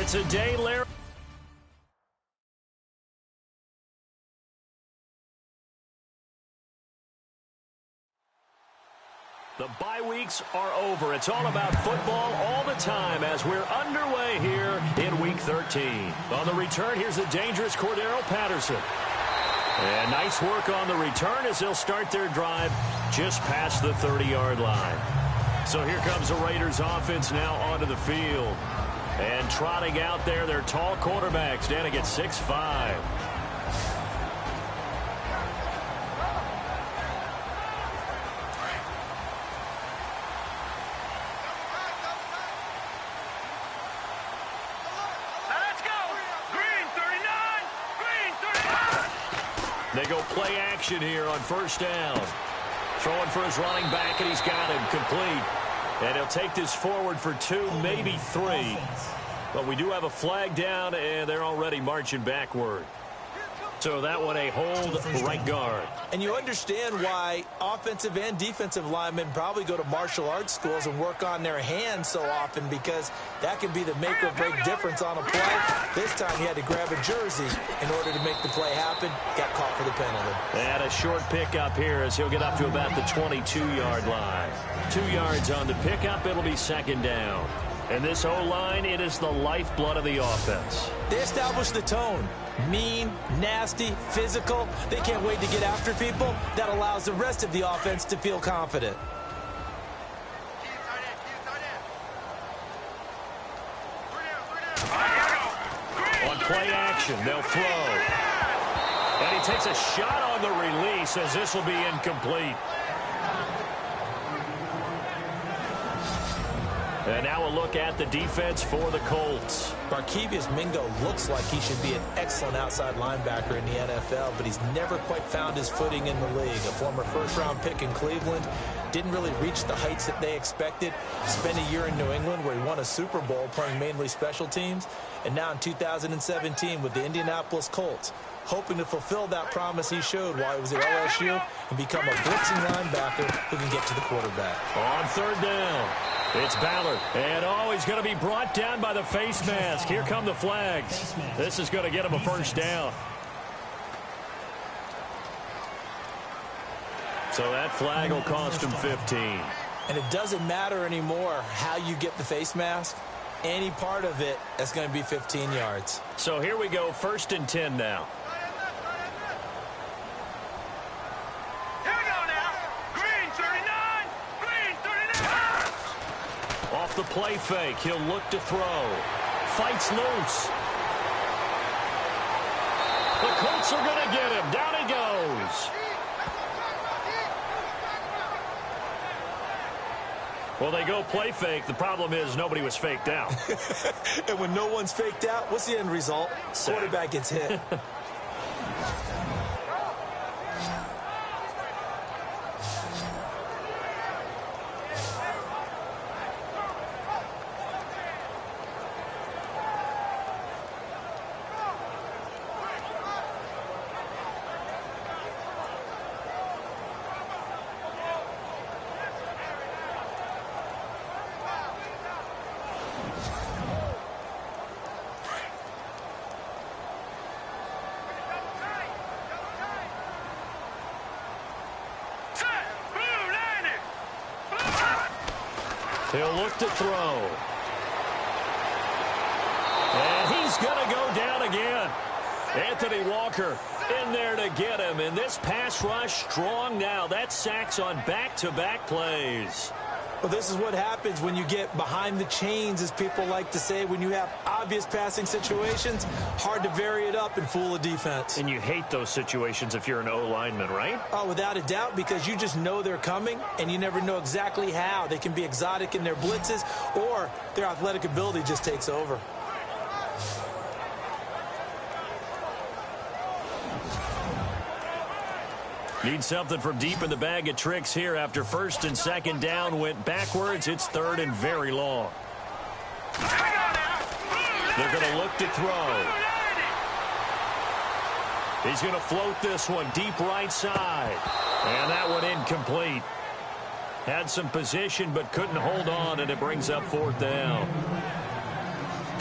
It's a day, Larry. The bye weeks are over. It's all about football all the time as we're underway here in Week 13. On the return, here's the dangerous Cordero Patterson. And nice work on the return as they'll start their drive just past the 30-yard line. So here comes the Raiders offense now onto the field. And trotting out there, their tall quarterbacks standing at 6'5". They go play action here on first down. Throwing for his running back, and he's got him complete. And he'll take this forward for 2, maybe 3. But we do have a flag down, and they're already marching backward. So that one a hold right guard. And you understand why offensive and defensive linemen probably go to martial arts schools and work on their hands so often, because that can be the make or break difference on a play. This time he had to grab a jersey in order to make the play happen. Got caught for the penalty. And a short pickup here as he'll get up to about the 22-yard line. 2 yards on the pickup. It'll be second down. And this O-line, it is the lifeblood of the offense. They establish the tone. Mean, nasty, physical. They can't wait to get after people. That allows the rest of the offense to feel confident. On play action, they'll throw. And he takes a shot on the release as this will be incomplete. And now a look at the defense for the Colts. Barkevius Mingo looks like he should be an excellent outside linebacker in the NFL, but he's never quite found his footing in the league. A former first-round pick in Cleveland, didn't really reach the heights that they expected. Spent a year in New England where he won a Super Bowl playing mainly special teams. And now in 2017 with the Indianapolis Colts, hoping to fulfill that promise he showed while he was at LSU and become a blitzing linebacker who can get to the quarterback. On third down, it's Ballard. And, he's going to be brought down by the face mask. Here come the flags. This is going to get him a first down. So that flag will cost him 15. And it doesn't matter anymore how you get the face mask. Any part of it, that's going to be 15 yards. So here we go, 1st and 10 now. Off the play fake, he'll look to throw. Fights loose. The Colts are going to get him. Down he goes. Well, they go play fake. The problem is nobody was faked out. And when no one's faked out, what's the end result? Quarterback gets hit. He'll look to throw. And he's going to go down again. Anthony Walker in there to get him. And this pass rush strong now. That's sacks on back-to-back plays. Well, this is what happens when you get behind the chains, as people like to say. When you have obvious passing situations, hard to vary it up and fool a defense. And you hate those situations if you're an O-lineman, right? Oh, without a doubt, because you just know they're coming, and you never know exactly how. They can be exotic in their blitzes, or their athletic ability just takes over. Need something from deep in the bag of tricks here after 1st and 2nd down went backwards. It's 3rd and very long. They're going to look to throw. He's going to float this one deep right side. And that one incomplete. Had some position but couldn't hold on, and it brings up 4th down.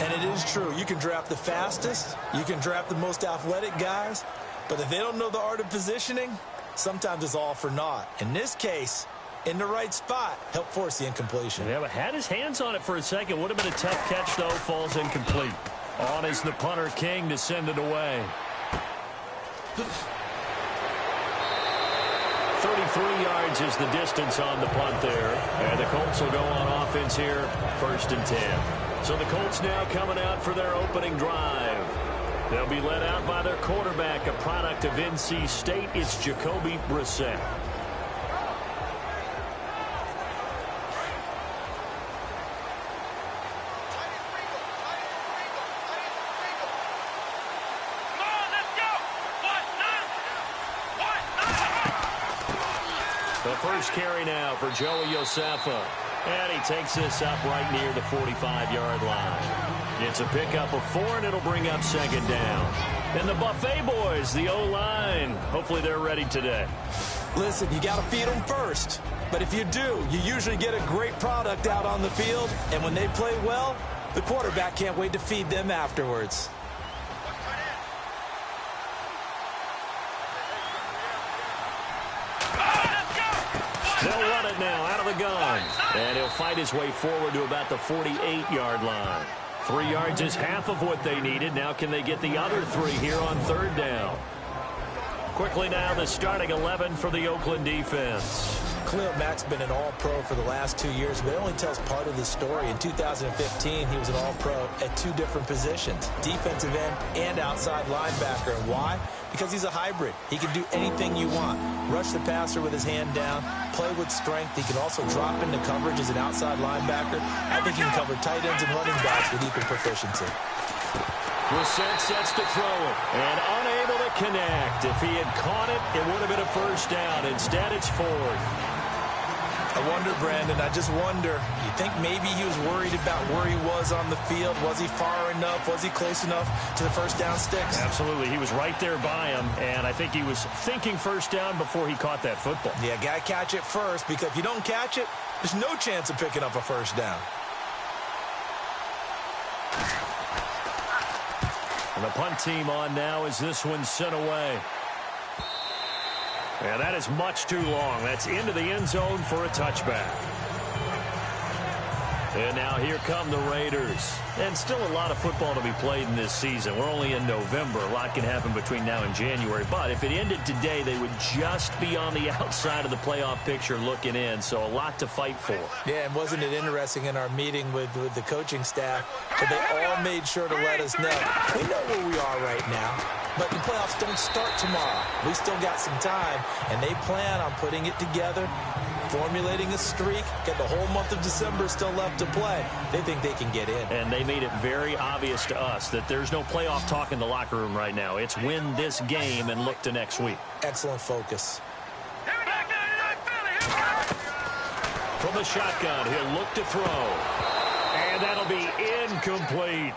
And it is true. You can draft the fastest. You can draft the most athletic guys. But if they don't know the art of positioning, sometimes it's all for naught. In this case, in the right spot, help force the incompletion. Yeah, but had his hands on it for a second. Would have been a tough catch, though. Falls incomplete. On is the punter, King, to send it away. 33 yards is the distance on the punt there. And the Colts will go on offense here, 1st and 10. So the Colts now coming out for their opening drive. They'll be led out by their quarterback, a product of NC State. It's Jacoby Brissett. The first carry now for Joey Josefa. And he takes this up right near the 45-yard line. It's a pickup of 4, and it'll bring up 2nd down. And the Buffet boys, the O-line, hopefully they're ready today. Listen, you got to feed them first. But if you do, you usually get a great product out on the field. And when they play well, the quarterback can't wait to feed them afterwards. They'll run it now out of the gun. And he'll fight his way forward to about the 48-yard line. 3 yards is half of what they needed. Now can they get the other 3 here on 3rd down? Quickly now, the starting 11 for the Oakland defense. Khalil Mack's been an all-pro for the last 2 years, but it only tells part of the story. In 2015, he was an all-pro at 2 different positions, defensive end and outside linebacker. And why? Because he's a hybrid. He can do anything you want. Rush the passer with his hand down, play with strength. He can also drop into coverage as an outside linebacker. I think he can cover tight ends and running backs with equal proficiency. Brissett sets to throw it, and unable to connect. If he had caught it, it would have been a 1st down. Instead, it's 4th. I wonder, Brandon, I just wonder, you think maybe he was worried about where he was on the field? Was he far enough? Was he close enough to the 1st down sticks? Absolutely. He was right there by him, and I think he was thinking 1st down before he caught that football. Yeah, got to catch it first, because if you don't catch it, there's no chance of picking up a 1st down. And the punt team on now as this one's sent away. And that is much too long. That's into the end zone for a touchback. And now here come the Raiders. And still a lot of football to be played in this season. We're only in November. A lot can happen between now and January. But if it ended today, they would just be on the outside of the playoff picture looking in. So a lot to fight for. Yeah, and wasn't it interesting in our meeting with the coaching staff that they all made sure to let us know. We know where we are right now, but the playoffs don't start tomorrow. We still got some time, and they plan on putting it together, formulating a streak, get the whole month of December still left to play. They think they can get in. And they made it very obvious to us that there's no playoff talk in the locker room right now. It's win this game and look to next week. Excellent focus. From the shotgun, he'll look to throw. And that'll be incomplete.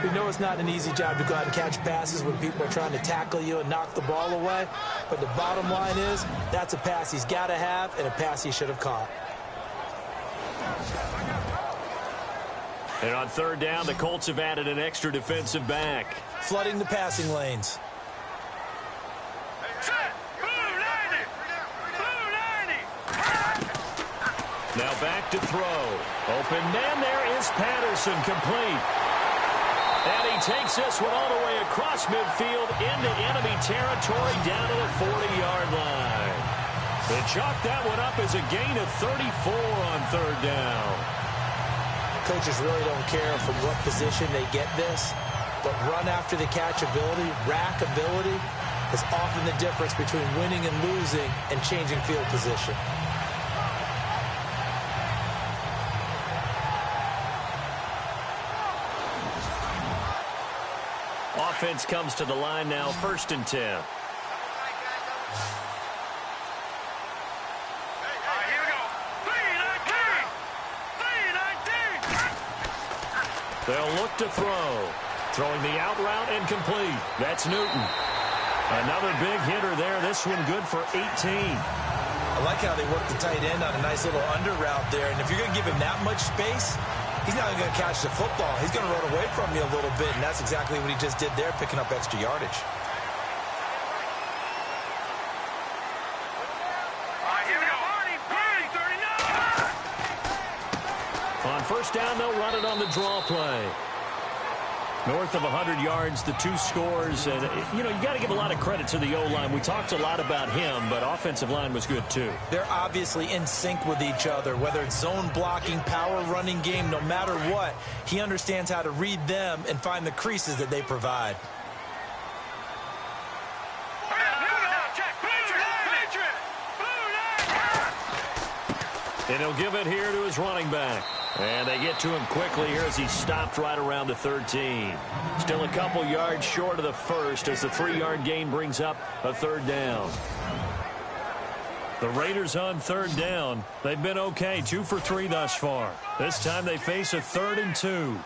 We know it's not an easy job to go out and catch passes when people are trying to tackle you and knock the ball away. But the bottom line is, that's a pass he's got to have and a pass he should have caught. And on 3rd down, the Colts have added an extra defensive back. Flooding the passing lanes. Now back to throw. Open man, there is Patterson, complete. And he takes this one all the way across midfield into enemy territory down to the 40-yard line. They chalked that one up as a gain of 34 on 3rd down. Coaches really don't care from what position they get this, but run after the catch ability, rack ability, is often the difference between winning and losing and changing field position. Offense comes to the line now, 1st and 10. They'll look to throw. Throwing the out route and complete. That's Newton. Another big hitter there. This one good for 18. I like how they work the tight end on a nice little under route there. And if you're going to give him that much space, He's not even going to catch the football. He's going to run away from you a little bit, and that's exactly what he just did there, picking up extra yardage. On first down, they'll run it on the draw play. North of 100 yards, the two scores. And, you know, you got to give a lot of credit to the O-line. We talked a lot about him, but offensive line was good, too. They're obviously in sync with each other, whether it's zone blocking, power running game, no matter what. He understands how to read them and find the creases that they provide. And he'll give it here to his running back. And they get to him quickly here as he stopped right around the 13. Still a couple yards short of the first as the 3-yard gain brings up a third down. The Raiders on third down. They've been okay, 2 for 3 thus far. This time they face a 3rd and 2. Here we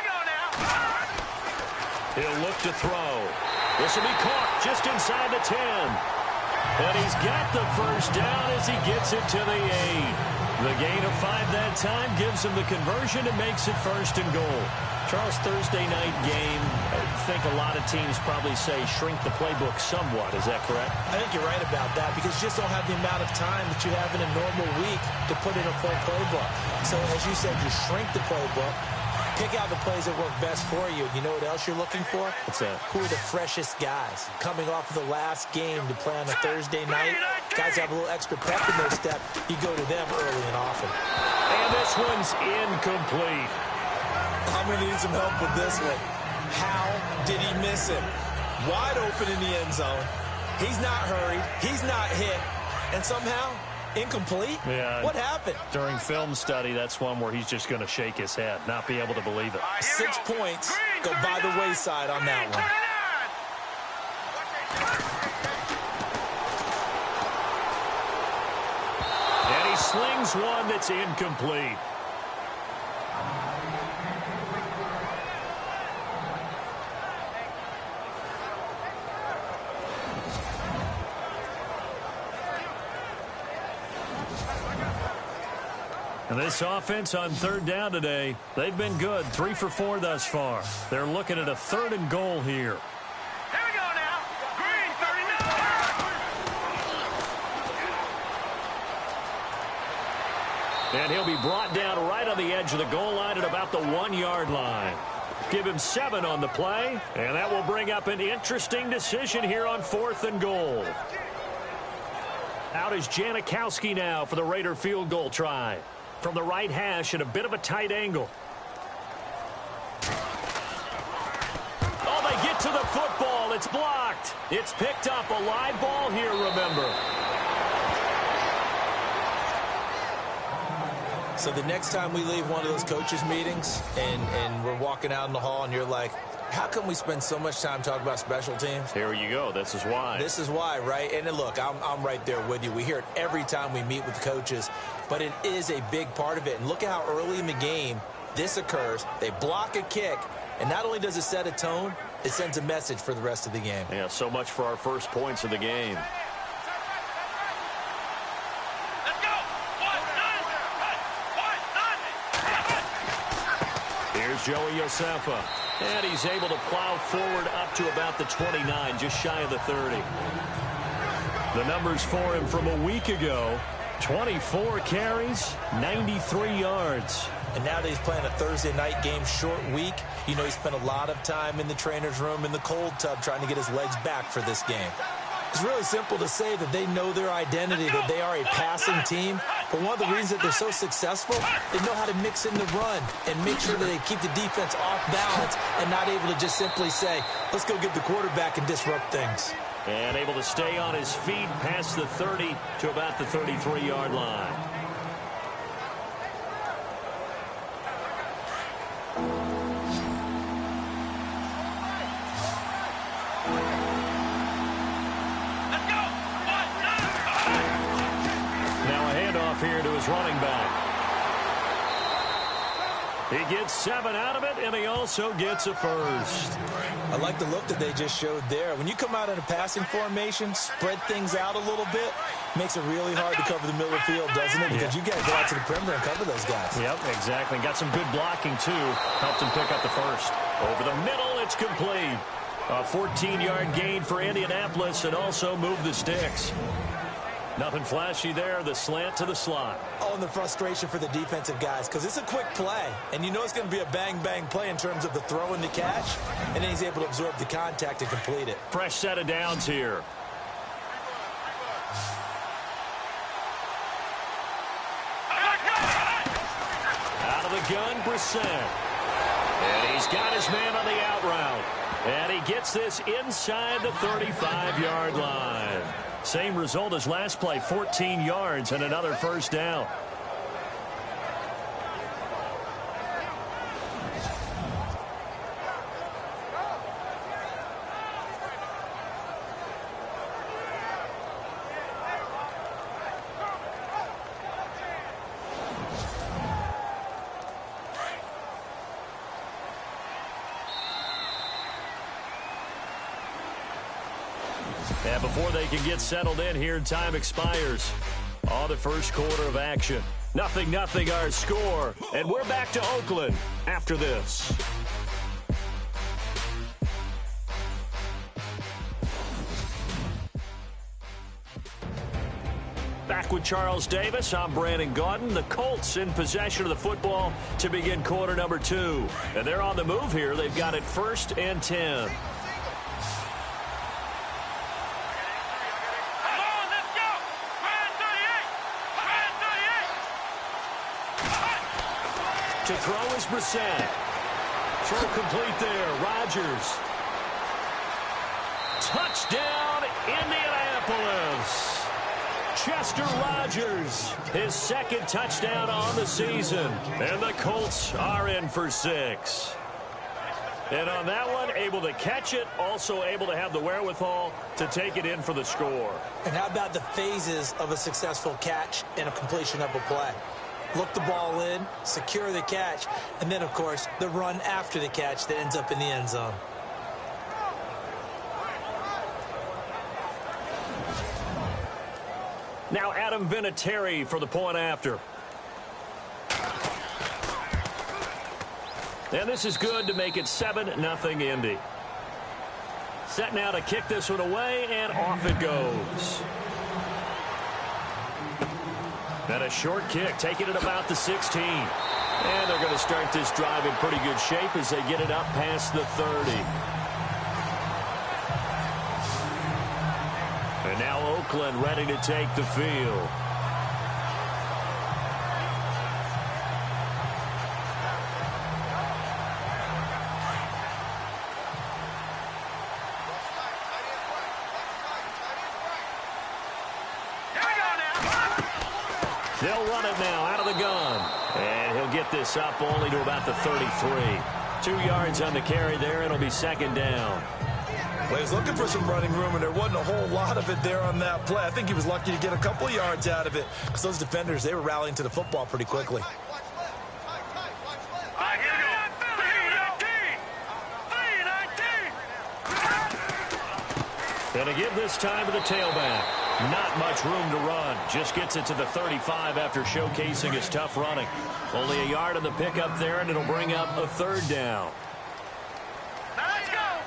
go now. He'll look to throw. This will be caught just inside the 10. And he's got the first down as he gets it to the 8. The gain of 5 that time gives him the conversion and makes it 1st and goal. Charles, Thursday night game, I think a lot of teams probably say shrink the playbook somewhat. Is that correct? I think you're right about that because you just don't have the amount of time that you have in a normal week to put in a full playbook. So, as you said, you shrink the playbook. Pick out the plays that work best for you. You know what else you're looking for? What's that? Who are the freshest guys? Coming off of the last game to play on a Thursday night, guys have a little extra pep in their step. You go to them early and often. And this one's incomplete. I'm going to need some help with this one. How did he miss him? Wide open in the end zone. He's not hurried. He's not hit. And somehow, incomplete? Yeah. What happened? During film study, that's one where he's just going to shake his head, not be able to believe it. 6 points go by the wayside on that one. And he slings one that's incomplete. And this offense on third down today, they've been good. 3 for 4 thus far. They're looking at a 3rd and goal here. Here we go now. Green 39. And he'll be brought down right on the edge of the goal line at about the 1-yard line. Give him 7 on the play, and that will bring up an interesting decision here on 4th and goal. Out is Janikowski now for the Raider field goal try. From the right hash at a bit of a tight angle. Oh, they get to the football. It's blocked. It's picked up. A live ball here, remember. So the next time we leave one of those coaches' meetings and we're walking out in the hall and you're like, how come we spend so much time talking about special teams? Here you go. This is why. This is why, right? And look, I'm right there with you. We hear it every time we meet with coaches, but it is a big part of it. And look at how early in the game this occurs. They block a kick, and not only does it set a tone, it sends a message for the rest of the game. Yeah, so much for our first points of the game. Let's go. 1-0. Here's Joey Josefa. And he's able to plow forward up to about the 29, just shy of the 30. The numbers for him from a week ago, 24 carries, 93 yards. And now that he's playing a Thursday night game, short week, you know he spent a lot of time in the trainer's room in the cold tub trying to get his legs back for this game. It's really simple to say that they know their identity, that they are a passing team. But one of the reasons that they're so successful, they know how to mix in the run and make sure that they keep the defense off balance and not able to just simply say, let's go get the quarterback and disrupt things. And able to stay on his feet past the 30 to about the 33-yard line. Here to his running back. He gets 7 out of it, and he also gets a first. I like the look that they just showed there. When you come out in a passing formation, spread things out a little bit, Makes it really hard to cover the middle of the field, doesn't it? Because you got to go out to the perimeter and cover those guys. Yep, exactly. Got some good blocking, too. Helped him pick up the first. Over the middle, it's complete. A 14-yard gain for Indianapolis and also moved the sticks. Nothing flashy there. The slant to the slot. Oh, and the frustration for the defensive guys because it's a quick play. And you know it's going to be a bang-bang play in terms of the throw and the catch. And then he's able to absorb the contact and complete it. Fresh set of downs here. Out of the gun, Brissett. And he's got his man on the out route. And he gets this inside the 35-yard line. Same result as last play, 14 yards and another first down. And before they can get settled in here, time expires on the first quarter of action. 0-0 our score. And we're back to Oakland after this. Back with Charles Davis, I'm Brandon Gaudin. The Colts in possession of the football to begin quarter number 2. And they're on the move here. They've got it 1st and 10. To throw is Brissett. Throw complete there. Rodgers. Touchdown, Indianapolis. Chester Rodgers, his second touchdown on the season. And the Colts are in for 6. And on that one, able to catch it, also able to have the wherewithal to take it in for the score. And how about the phases of a successful catch and a completion of a play? Look the ball in, secure the catch, and then, of course, the run after the catch that ends up in the end zone. Now Adam Vinatieri for the point after. And this is good to make it 7-0 Indy. Set now to kick this one away, and off it goes. And a short kick, taking it about the 16. And they're going to start this drive in pretty good shape as they get it up past the 30. And now Oakland ready to take the field. They'll run it now out of the gun. And he'll get this up only to about the 33. 2 yards on the carry there. It'll be 2nd down. Well, he was looking for some running room, and there wasn't a whole lot of it there on that play. I think he was lucky to get a couple of yards out of it because those defenders, they were rallying to the football pretty quickly. Gonna give this time to the tailback. Not much room to run. Just gets it to the 35 after showcasing his tough running. Only a yard on the pickup there, and it'll bring up a 3rd down. Now let's go.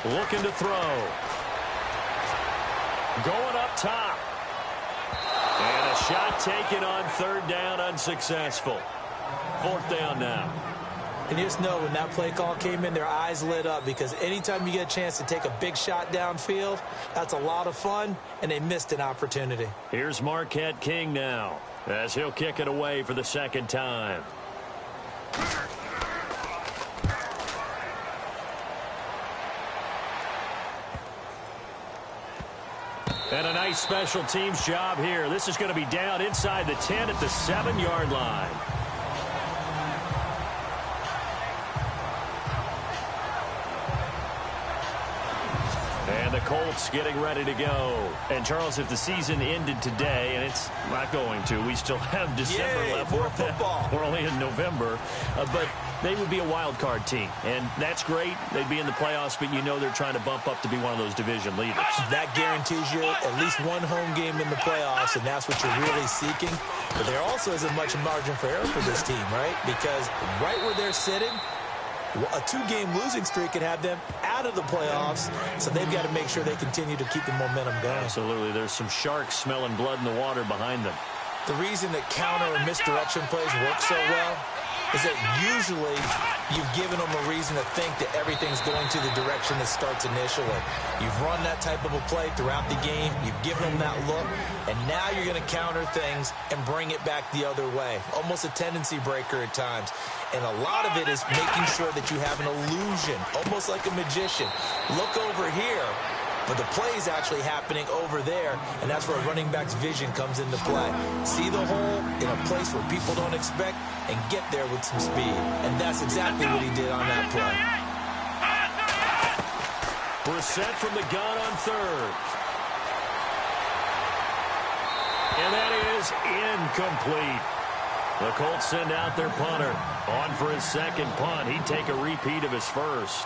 3-19. Looking to throw. Going up top. And a shot taken on 3rd down, unsuccessful. 4th down now. And you just know when that play call came in, their eyes lit up because anytime you get a chance to take a big shot downfield, that's a lot of fun, and they missed an opportunity. Here's Marquette King now as he'll kick it away for the 2nd time. And a nice special teams job here. This is going to be down inside the 10 at the 7-yard line. And the Colts getting ready to go. And, Charles, if the season ended today, and it's not going to, we still have December left. More football. We're only in November. But they would be a wild card team. And that's great. They'd be in the playoffs, but you know they're trying to bump up to be one of those division leaders. That guarantees you at least one home game in the playoffs, and that's what you're really seeking. But there also isn't much margin for error for this team, right? Because right where they're sitting, a 2-game losing streak could have them out of the playoffs, so they've got to make sure they continue to keep the momentum going. Absolutely. There's some sharks smelling blood in the water behind them. The reason that counter or misdirection plays work so well is that usually you've given them a reason to think that everything's going to the direction it starts initially. You've run that type of a play throughout the game. You've given them that look, and now you're going to counter things and bring it back the other way. Almost a tendency breaker at times. And a lot of it is making sure that you have an illusion, almost like a magician. Look over here. But the play is actually happening over there, and that's where a running back's vision comes into play. See the hole in a place where people don't expect and get there with some speed. And that's exactly what he did on that play. Brissett from the gun on third. And that is incomplete. The Colts send out their punter. On for his second punt. He'd take a repeat of his first.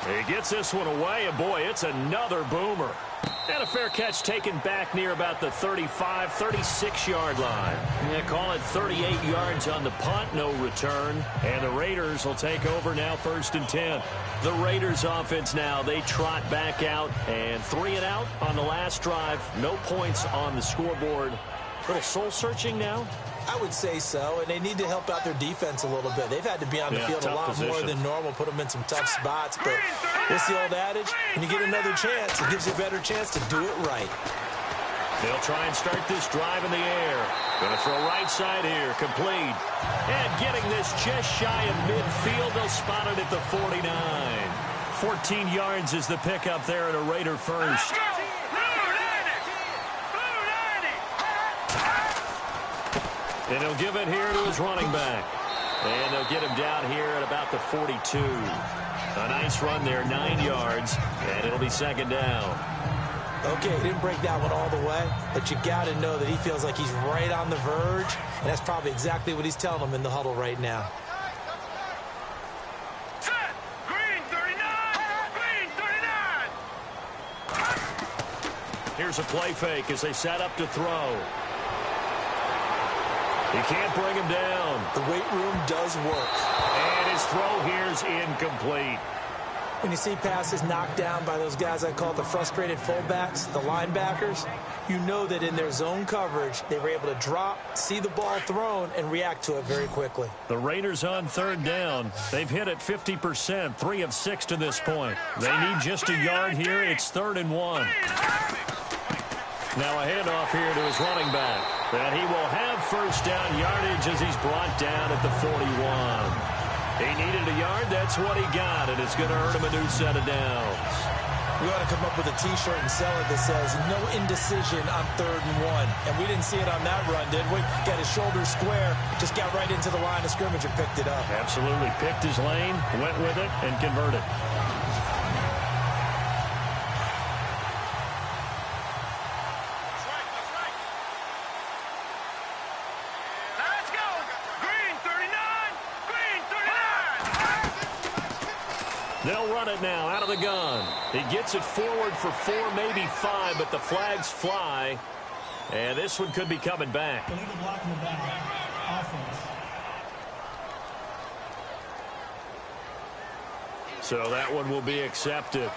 He gets this one away, and boy, it's another boomer. And a fair catch taken back near about the 35, 36-yard line. Yeah, call it 38 yards on the punt, no return. And the Raiders will take over now, 1st and 10. The Raiders offense now, they trot back out, and 3 and out on the last drive. No points on the scoreboard. A little soul-searching now. I would say so, and they need to help out their defense a little bit. They've had to be on the field a lot more than normal, put them in some tough spots. But what's the old adage? When you get another chance, it gives you a better chance to do it right. They'll try and start this drive in the air. Going to throw right side here, complete. And getting this just shy of midfield, they'll spot it at the 49. 14 yards is the pickup there at a Raider first. And he'll give it here to his running back. And they'll get him down here at about the 42. A nice run there, 9 yards, and it'll be 2nd down. Okay, he didn't break that one all the way, but you got to know that he feels like he's right on the verge, and that's probably exactly what he's telling them in the huddle right now. Set! Green 39! Green 39! Here's a play fake as they set up to throw. He can't bring him down. The weight room does work. And his throw here's incomplete. When you see passes knocked down by those guys I call the frustrated fullbacks, the linebackers, you know that in their zone coverage, they were able to drop, see the ball thrown, and react to it very quickly. The Raiders on 3rd down. They've hit it 50%, 3 of 6 to this point. They need just a yard here. It's 3rd and 1. Now a handoff here to his running back. And he will have 1st down yardage as he's brought down at the 41. He needed a yard. That's what he got, and it's going to earn him a new set of downs. We ought to come up with a T-shirt and sell it that says, no indecision on 3rd and 1. And we didn't see it on that run, did we? Got his shoulders square, just got right into the line of scrimmage and picked it up. Absolutely. Picked his lane, went with it, and converted. They'll run it now out of the gun. He gets it forward for 4, maybe 5, but the flags fly. And this one could be coming back. So that one will be accepted.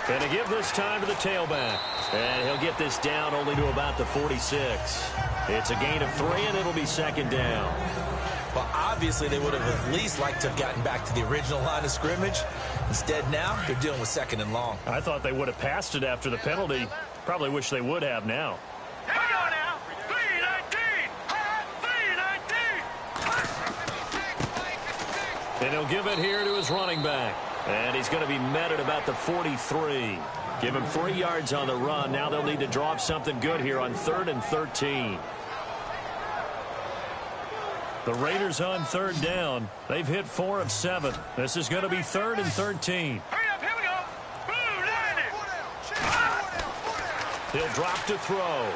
And to give this time to the tailback. And he'll get this down only to about the 46. It's a gain of 3, and it'll be 2nd down. Well, obviously, they would have at least liked to have gotten back to the original line of scrimmage. Instead, now, they're dealing with 2nd and long. I thought they would have passed it after the penalty. Probably wish they would have now. Here we go now. 319! 319! And he'll give it here to his running back. And he's going to be met at about the 43. Give him 3 yards on the run. Now they'll need to draw up something good here on 3rd and 13. The Raiders on 3rd down. They've hit 4 of 7. This is going to be 3rd and 13. Hurry up, here we go. Boom, land it. He'll drop to throw.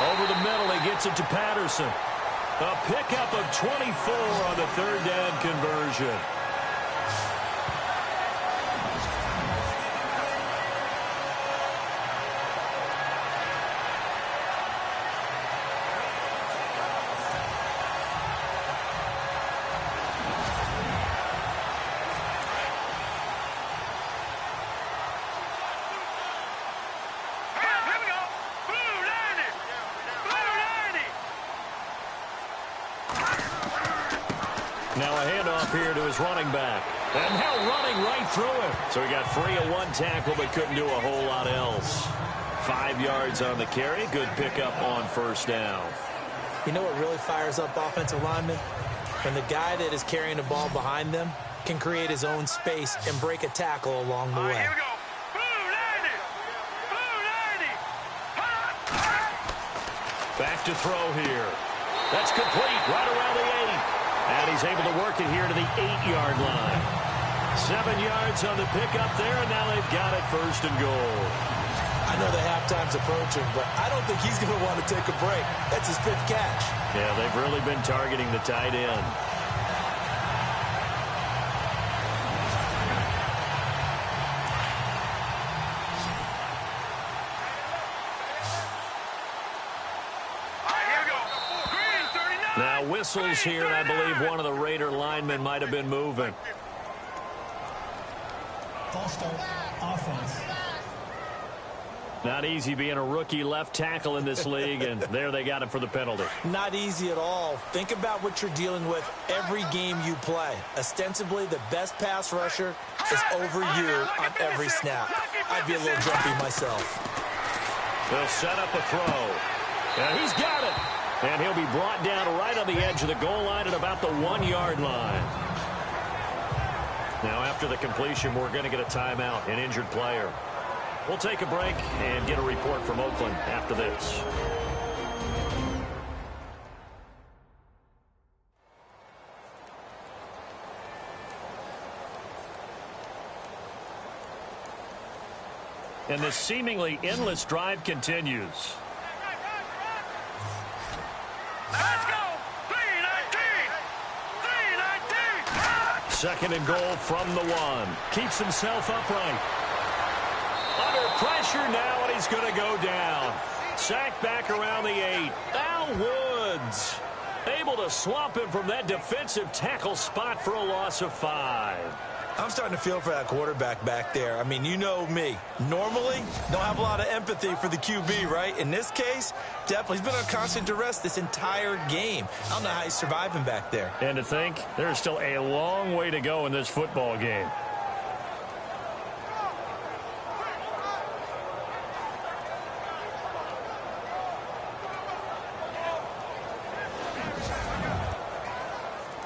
Over the middle, he gets it to Patterson. A pickup of 24 on the 3rd down conversion. Now a handoff here to his running back. And now running right through him. So he got free of 1 tackle but couldn't do a whole lot else. 5 yards on the carry. Good pickup on 1st down. You know what really fires up offensive linemen? When the guy that is carrying the ball behind them can create his own space and break a tackle along the way. Here we go. Boom, land it. Boom, land it. Back to throw here. That's complete right around the 8. And he's able to work it here to the 8-yard line. 7 yards on the pickup there, and now they've got it 1st and goal. I know the halftime's approaching, but I don't think he's going to want to take a break. That's his 5th catch. Yeah, they've really been targeting the tight end. Now whistles here, and I believe one of the Raider linemen might have been moving. False start, offense. Not easy being a rookie left tackle in this league, and there they got him for the penalty. Not easy at all. Think about what you're dealing with every game you play. Ostensibly, the best pass rusher is over you on every snap. I'd be a little jumpy myself. They'll set up a throw. And he's got it. And he'll be brought down right on the edge of the goal line at about the 1-yard line. Now, after the completion, we're going to get a timeout, an injured player. We'll take a break and get a report from Oakland after this. And this seemingly endless drive continues. Let's go. 3-19. 2nd and goal from the 1. Keeps himself upright. Under pressure now, and he's going to go down. Sacked back around the 8. Al Woods able to swamp him from that defensive tackle spot for a loss of 5. I'm starting to feel for that quarterback back there. I mean, you know me. Normally, don't have a lot of empathy for the QB, right? In this case, definitely. He's been on constant duress this entire game. I don't know how he's surviving back there. And to think, there's still a long way to go in this football game.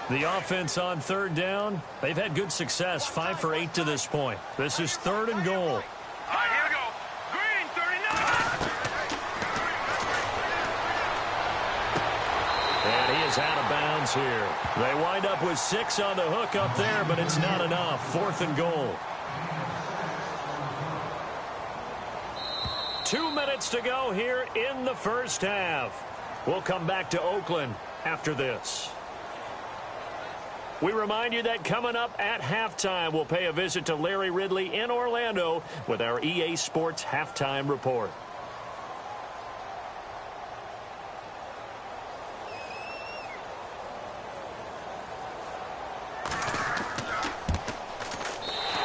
The offense on 3rd down, they've had good success, 5 for 8 to this point. This is 3rd and goal. All right, here we go. Green, 39. And he is out of bounds here. They wind up with 6 on the hook up there, but it's not enough. 4th and goal. 2 minutes to go here in the 1st half. We'll come back to Oakland after this. We remind you that coming up at halftime, we'll pay a visit to Larry Ridley in Orlando with our EA Sports Halftime Report.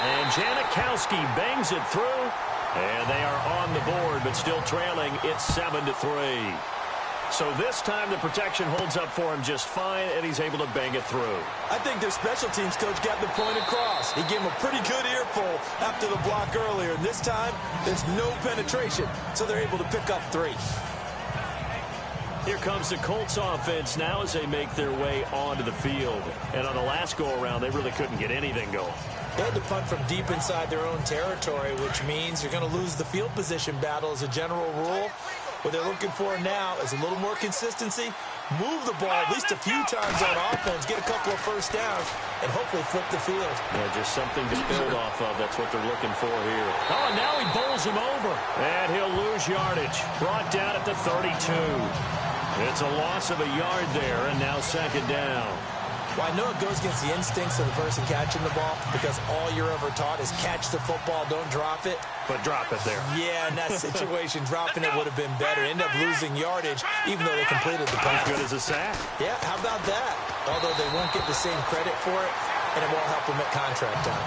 And Janikowski bangs it through, and they are on the board, but still trailing. It's 7-3. So this time the protection holds up for him just fine, and he's able to bang it through. I think their special teams coach got the point across. He gave him a pretty good earful after the block earlier. And this time, there's no penetration, so they're able to pick up 3. Here comes the Colts offense now as they make their way onto the field. And on the last go-around, they really couldn't get anything going. They had to punt from deep inside their own territory, which means you're going to lose the field position battle as a general rule. What they're looking for now is a little more consistency, move the ball at least a few times on offense, get a couple of first downs, and hopefully flip the field. Yeah, just something to build off of. That's what they're looking for here. Oh, and now he bowls him over. And he'll lose yardage. Brought down at the 32. It's a loss of a yard there, and now second down. Well, I know it goes against the instincts of the person catching the ball because all you're ever taught is catch the football, don't drop it. But drop it there. Yeah, in that situation, dropping it would have been better. End up losing yardage, even though they completed the pass. As good as a sack. Yeah, how about that? Although they won't get the same credit for it, and it won't help them at contract time.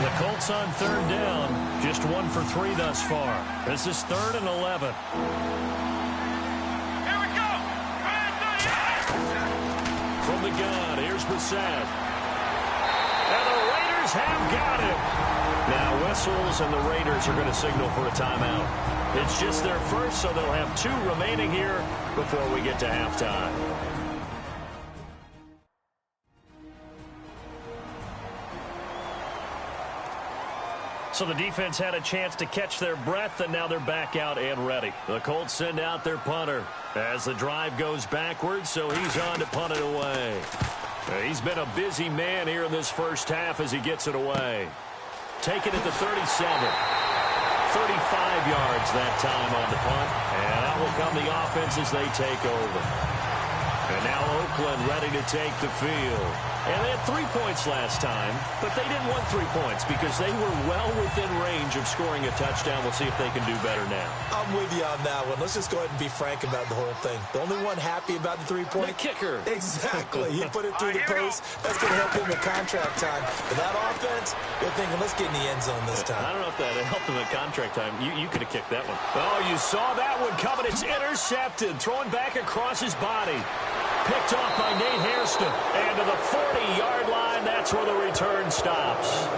The Colts on third down, just 1 for 3 thus far. This is 3rd and 11. From the gun, here's Brissett. And the Raiders have got him. Now whistles and the Raiders are going to signal for a timeout. It's just their first, so they'll have 2 remaining here before we get to halftime. So the defense had a chance to catch their breath, and now they're back out and ready. The Colts send out their punter as the drive goes backwards, so he's on to punt it away. He's been a busy man here in this first half as he gets it away. Taken at the 37. 35 yards that time on the punt, and out will come the offense as they take over. And now Oakland ready to take the field. And they had 3 points last time, but they didn't want 3 points because they were well within range of scoring a touchdown. We'll see if they can do better now. I'm with you on that one. Let's just go ahead and be frank about the whole thing. The only one happy about the 3-point. The kicker. Exactly. He put it through the post. That's going to help him at contract time. But that offense, they're thinking, let's get in the end zone this time. I don't know if that helped him at contract time. You could have kicked that one. Oh, you saw that one coming. It's intercepted. Thrown back across his body. Picked off by Nate Hairston. And to the 40-yard line, that's where the return stops.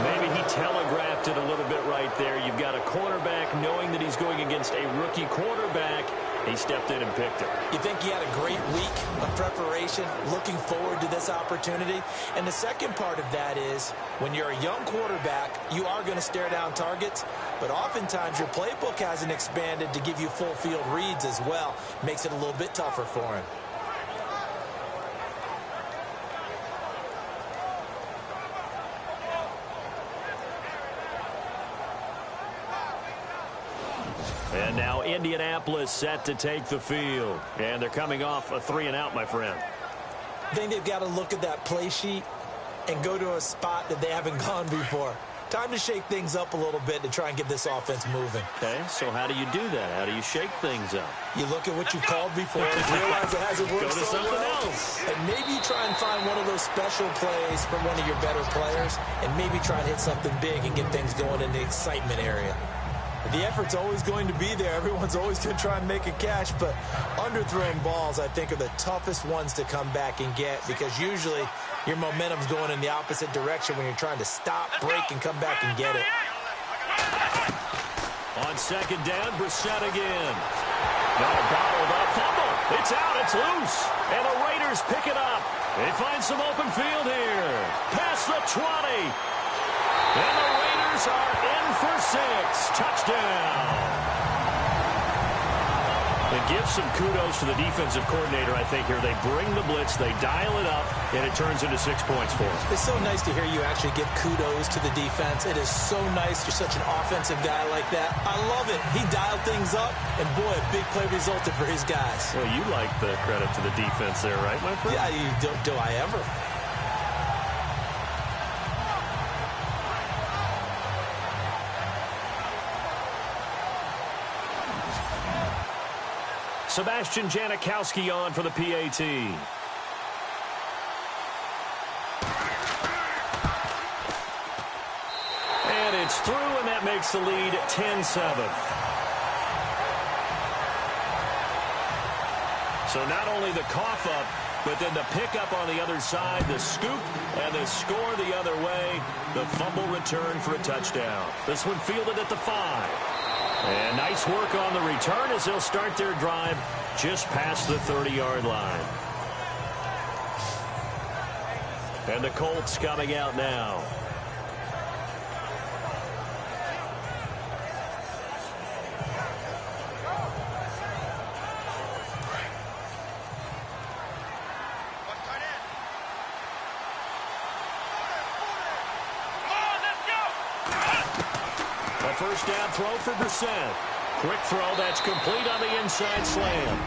Maybe he telegraphed it a little bit right there. You've got a cornerback knowing that he's going against a rookie quarterback. He stepped in and picked it. You think he had a great week of preparation, looking forward to this opportunity? And the second part of that is, when you're a young quarterback, you are going to stare down targets, but oftentimes your playbook hasn't expanded to give you full field reads as well. Makes it a little bit tougher for him. And now Indianapolis set to take the field. And they're coming off a 3-and-out, my friend. I think they've got to look at that play sheet and go to a spot that they haven't gone before. Time to shake things up a little bit to try and get this offense moving. Okay, so how do you do that? How do you shake things up? You look at what you called before and realize it hasn't worked Go to so something well. else. And maybe you try and find one of those special plays from one of your better players and maybe try and hit something big and get things going in the excitement area. The effort's always going to be there. Everyone's always going to try and make a catch, but underthrown balls, I think, are the toughest ones to come back and get because usually your momentum's going in the opposite direction when you're trying to stop, break, and come back and get it. On second down, Brissett again. Now bottled up, fumble. It's out, it's loose. And the Raiders pick it up. They find some open field here. Past the 20. And the Raiders are in for 6. Touchdown. It gives some kudos to the defensive coordinator, I think, here. They bring the blitz, they dial it up, and it turns into 6 points for them. It's so nice to hear you actually give kudos to the defense. It is so nice. You're such an offensive guy like that. I love it. He dialed things up, and boy, a big play resulted for his guys. Well, you like the credit to the defense there, right, my friend? Yeah, do I ever? Sebastian Janikowski on for the PAT. And it's through, and that makes the lead 10-7. So not only the cough up, but then the pickup on the other side, the scoop, and the score the other way. The fumble return for a touchdown. This one fielded at the 5. And nice work on the return as they'll start their drive just past the 30-yard line. And the Colts coming out now. A first down throw for Brissett. Quick throw that's complete on the inside slam.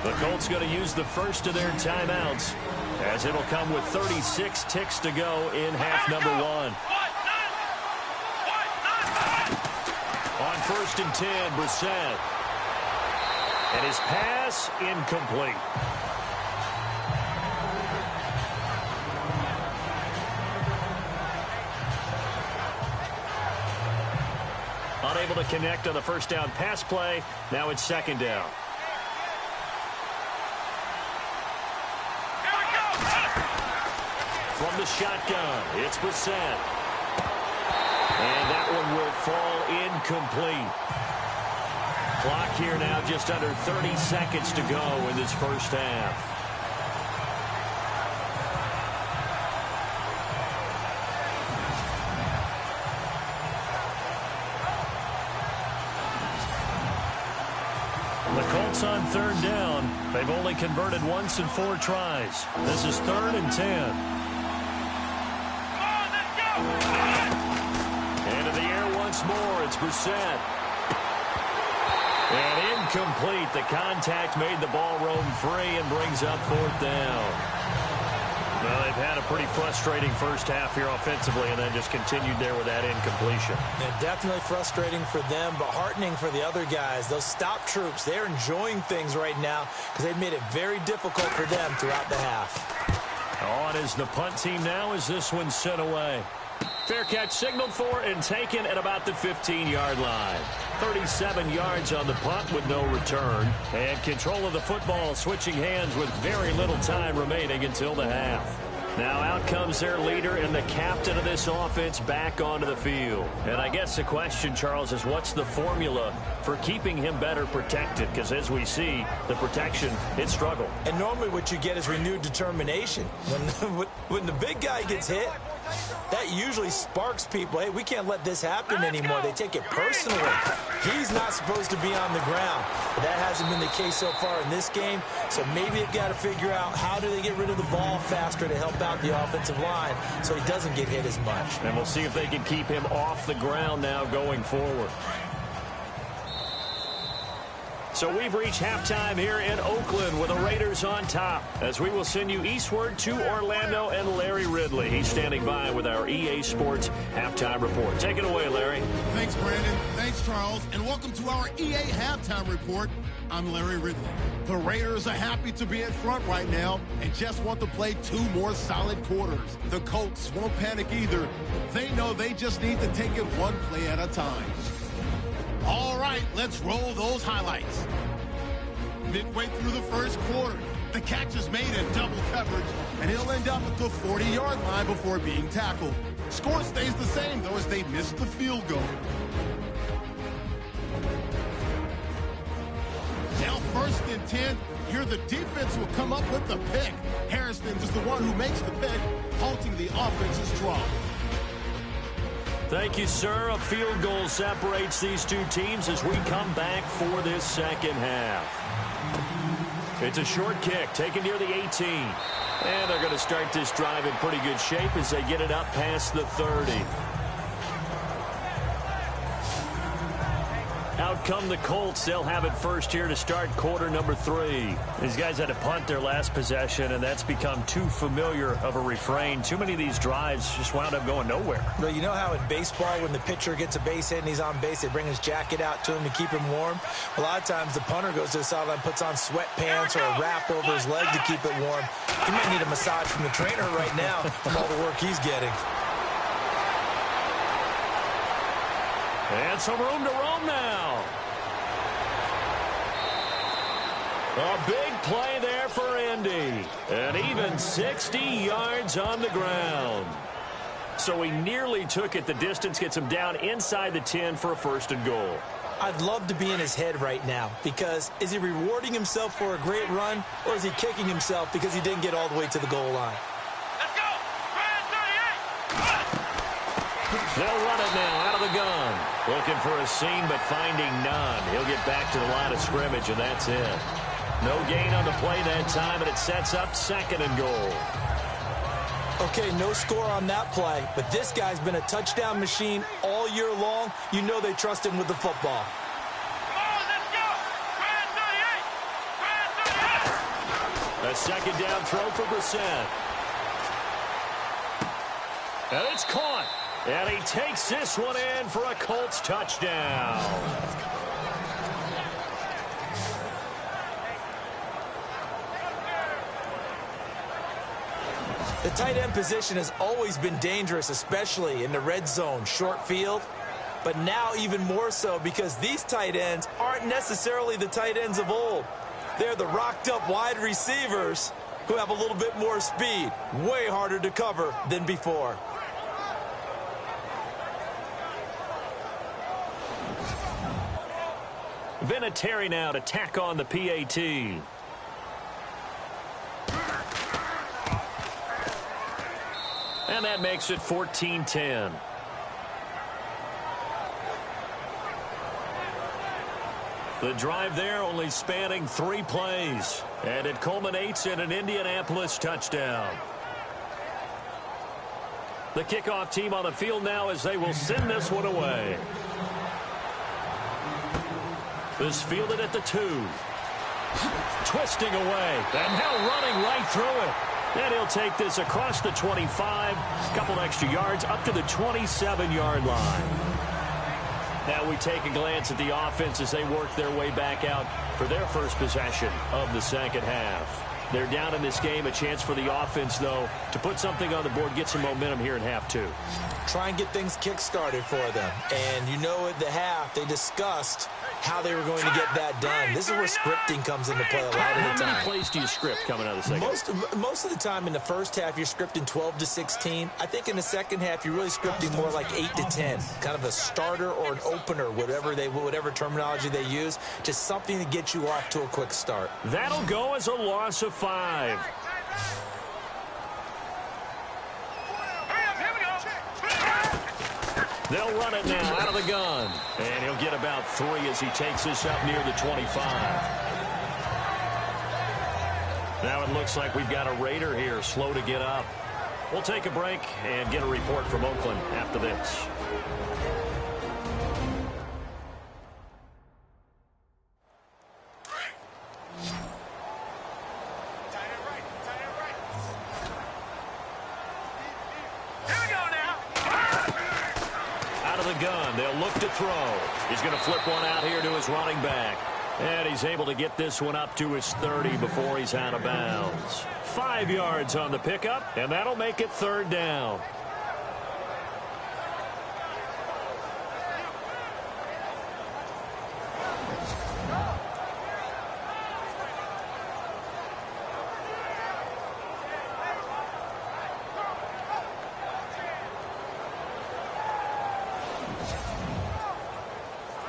The Colts going to use the first of their timeouts, as it'll come with 36 ticks to go in half number one. On 1st and 10, Brissett. And his pass incomplete. Unable to connect on the first down pass play. Now it's 2nd down. From the shotgun, it's Brissett. And that one will fall incomplete. Clock here now just under 30 seconds to go in this first half. The Colts on 3rd down. They've only converted once in 4 tries. This is 3rd and 10. Into the air once more. It's Brissett. And incomplete. The contact made the ball roam free and brings up 4th down. Well, they've had a pretty frustrating first half here offensively and then just continued there with that incompletion. Yeah, definitely frustrating for them, but heartening for the other guys. Those stop troops, they're enjoying things right now because they've made it very difficult for them throughout the half. On is the punt team now as this one's sent away. Fair catch signaled for and taken at about the 15-yard line. 37 yards on the punt with no return. And control of the football switching hands with very little time remaining until the half. Now out comes their leader and the captain of this offense back onto the field. And I guess the question, Charles, is what's the formula for keeping him better protected? Because as we see, the protection, it struggled. And normally what you get is renewed determination. When the big guy gets hit, that usually sparks people. Hey, we can't let this happen anymore. They take it personally. He's not supposed to be on the ground. But that hasn't been the case so far in this game. So maybe they've got to figure out how do they get rid of the ball faster to help out the offensive line so he doesn't get hit as much. And we'll see if they can keep him off the ground now going forward. So we've reached halftime here in Oakland with the Raiders on top as we will send you eastward to Orlando and Larry Ridley. He's standing by with our EA Sports Halftime Report. Take it away, Larry. Thanks, Brandon. Thanks, Charles. And welcome to our EA Halftime Report. I'm Larry Ridley. The Raiders are happy to be in front right now and just want to play 2 more solid quarters. The Colts won't panic either. They know they just need to take it 1 play at a time. All right, let's roll those highlights. Midway through the first quarter, the catch is made in double coverage, and he'll end up at the 40-yard line before being tackled. Score stays the same, though, as they missed the field goal. Now 1st and 10, here the defense will come up with the pick. Harrison is the one who makes the pick, halting the offense's draw. Thank you, sir. A field goal separates these 2 teams as we come back for this second half. It's a short kick taken near the 18. And they're going to start this drive in pretty good shape as they get it up past the 30. Out come the Colts. They'll have it first here to start quarter number 3. These guys had to punt their last possession, and that's become too familiar of a refrain. Too many of these drives just wound up going nowhere. Well, you know how in baseball when the pitcher gets a base hit and he's on base, they bring his jacket out to him to keep him warm? A lot of times the punter goes to the sideline, puts on sweatpants or a wrap over his leg to keep it warm. He might need a massage from the trainer right now from all the work he's getting. And some room to roam now. A big play there for Indy. And even 60 yards on the ground. So he nearly took it the distance, gets him down inside the 10 for a 1st and goal. I'd love to be in his head right now, because is he rewarding himself for a great run, or is he kicking himself because he didn't get all the way to the goal line? Let's go! Brand 38! They'll run it now out of the gun. Looking for a seam, but finding none. He'll get back to the line of scrimmage, and that's it. No gain on the play that time, and it sets up 2nd and goal. Okay, no score on that play, but this guy's been a touchdown machine all year long. You know they trust him with the football. Come on, let's go! Brand 38! Brand 38! A 2nd down throw for Brissett. And it's caught. And he takes this one in for a Colts touchdown. The tight end position has always been dangerous, especially in the red zone, short field. But now even more so, because these tight ends aren't necessarily the tight ends of old. They're the rocked-up wide receivers who have a little bit more speed. Way harder to cover than before. Vinatieri now to tack on the PAT. And that makes it 14-10. The drive there only spanning 3 plays. And it culminates in an Indianapolis touchdown. The kickoff team on the field now as they will send this one away. This fielded at the 2. Twisting away. And now running right through it. And he'll take this across the 25, a couple extra yards, up to the 27-yard line. Now we take a glance at the offense as they work their way back out for their first possession of the second half. They're down in this game. A chance for the offense, though, to put something on the board, get some momentum here in half 2. Try and get things kick-started for them. And you know at the half, they discussed how they were going to get that done. This is where scripting comes into play a lot of the time. How many plays do you script coming out of the second? Most of the time in the first half, you're scripting 12 to 16. I think in the second half, you're really scripting more like 8 to 10. Kind of a starter or an opener, whatever terminology they use. Just something to get you off to a quick start. That'll go as a loss of 5. They'll run it now out of the gun. And he'll get about 3 as he takes this up near the 25. Now it looks like we've got a Raider here, slow to get up. We'll take a break and get a report from Oakland after this. They'll look to throw. He's going to flip one out here to his running back. And he's able to get this one up to his 30 before he's out of bounds. 5 yards on the pickup, and that'll make it 3rd down.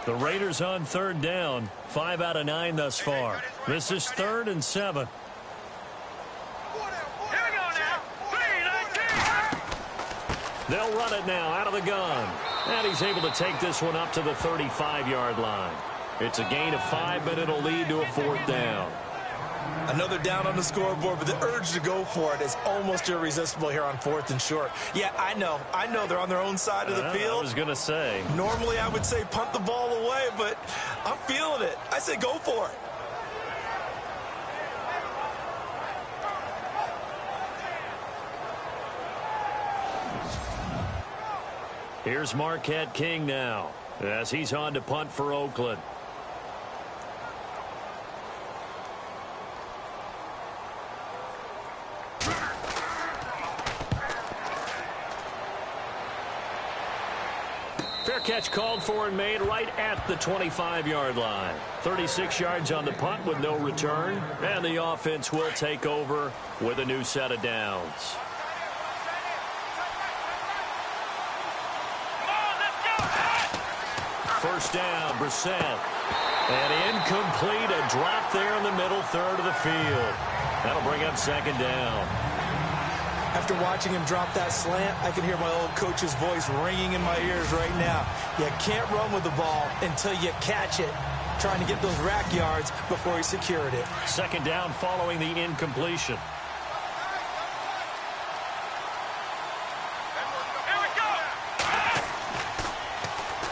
The Raiders on 3rd down. 5 out of 9 thus far. This is 3rd and 7. Here we go now. 3-19. They'll run it now out of the gun. And he's able to take this one up to the 35-yard line. It's a gain of 5, but it'll lead to a 4th down. Another down on the scoreboard, but the urge to go for it is almost irresistible here on 4th and short. Yeah, I know they're on their own side of the field. I was going to say. Normally I would say punt the ball away, but I'm feeling it. I say go for it. Here's Marquette King now as he's on to punt for Oakland. Fair catch called for and made right at the 25-yard line. 36 yards on the punt with no return. And the offense will take over with a new set of downs. First down, Brissett. And incomplete, a drop there in the middle third of the field. That'll bring up second down. After watching him drop that slant, I can hear my old coach's voice ringing in my ears right now. You can't run with the ball until you catch it. Trying to get those rack yards before he secured it. Second down following the incompletion.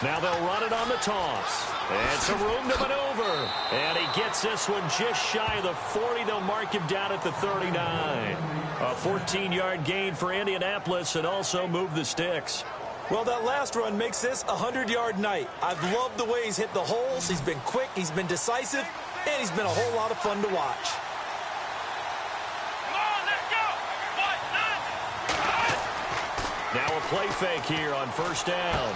Now they'll run it on the toss. And some room to maneuver. And he gets this one just shy of the 40. They'll mark him down at the 39. A 14-yard gain for Indianapolis and also move the sticks. Well, that last run makes this a 100-yard night. I've loved the way he's hit the holes. He's been quick, he's been decisive, and he's been a whole lot of fun to watch. Come on, let's go. Now a play fake here on first down.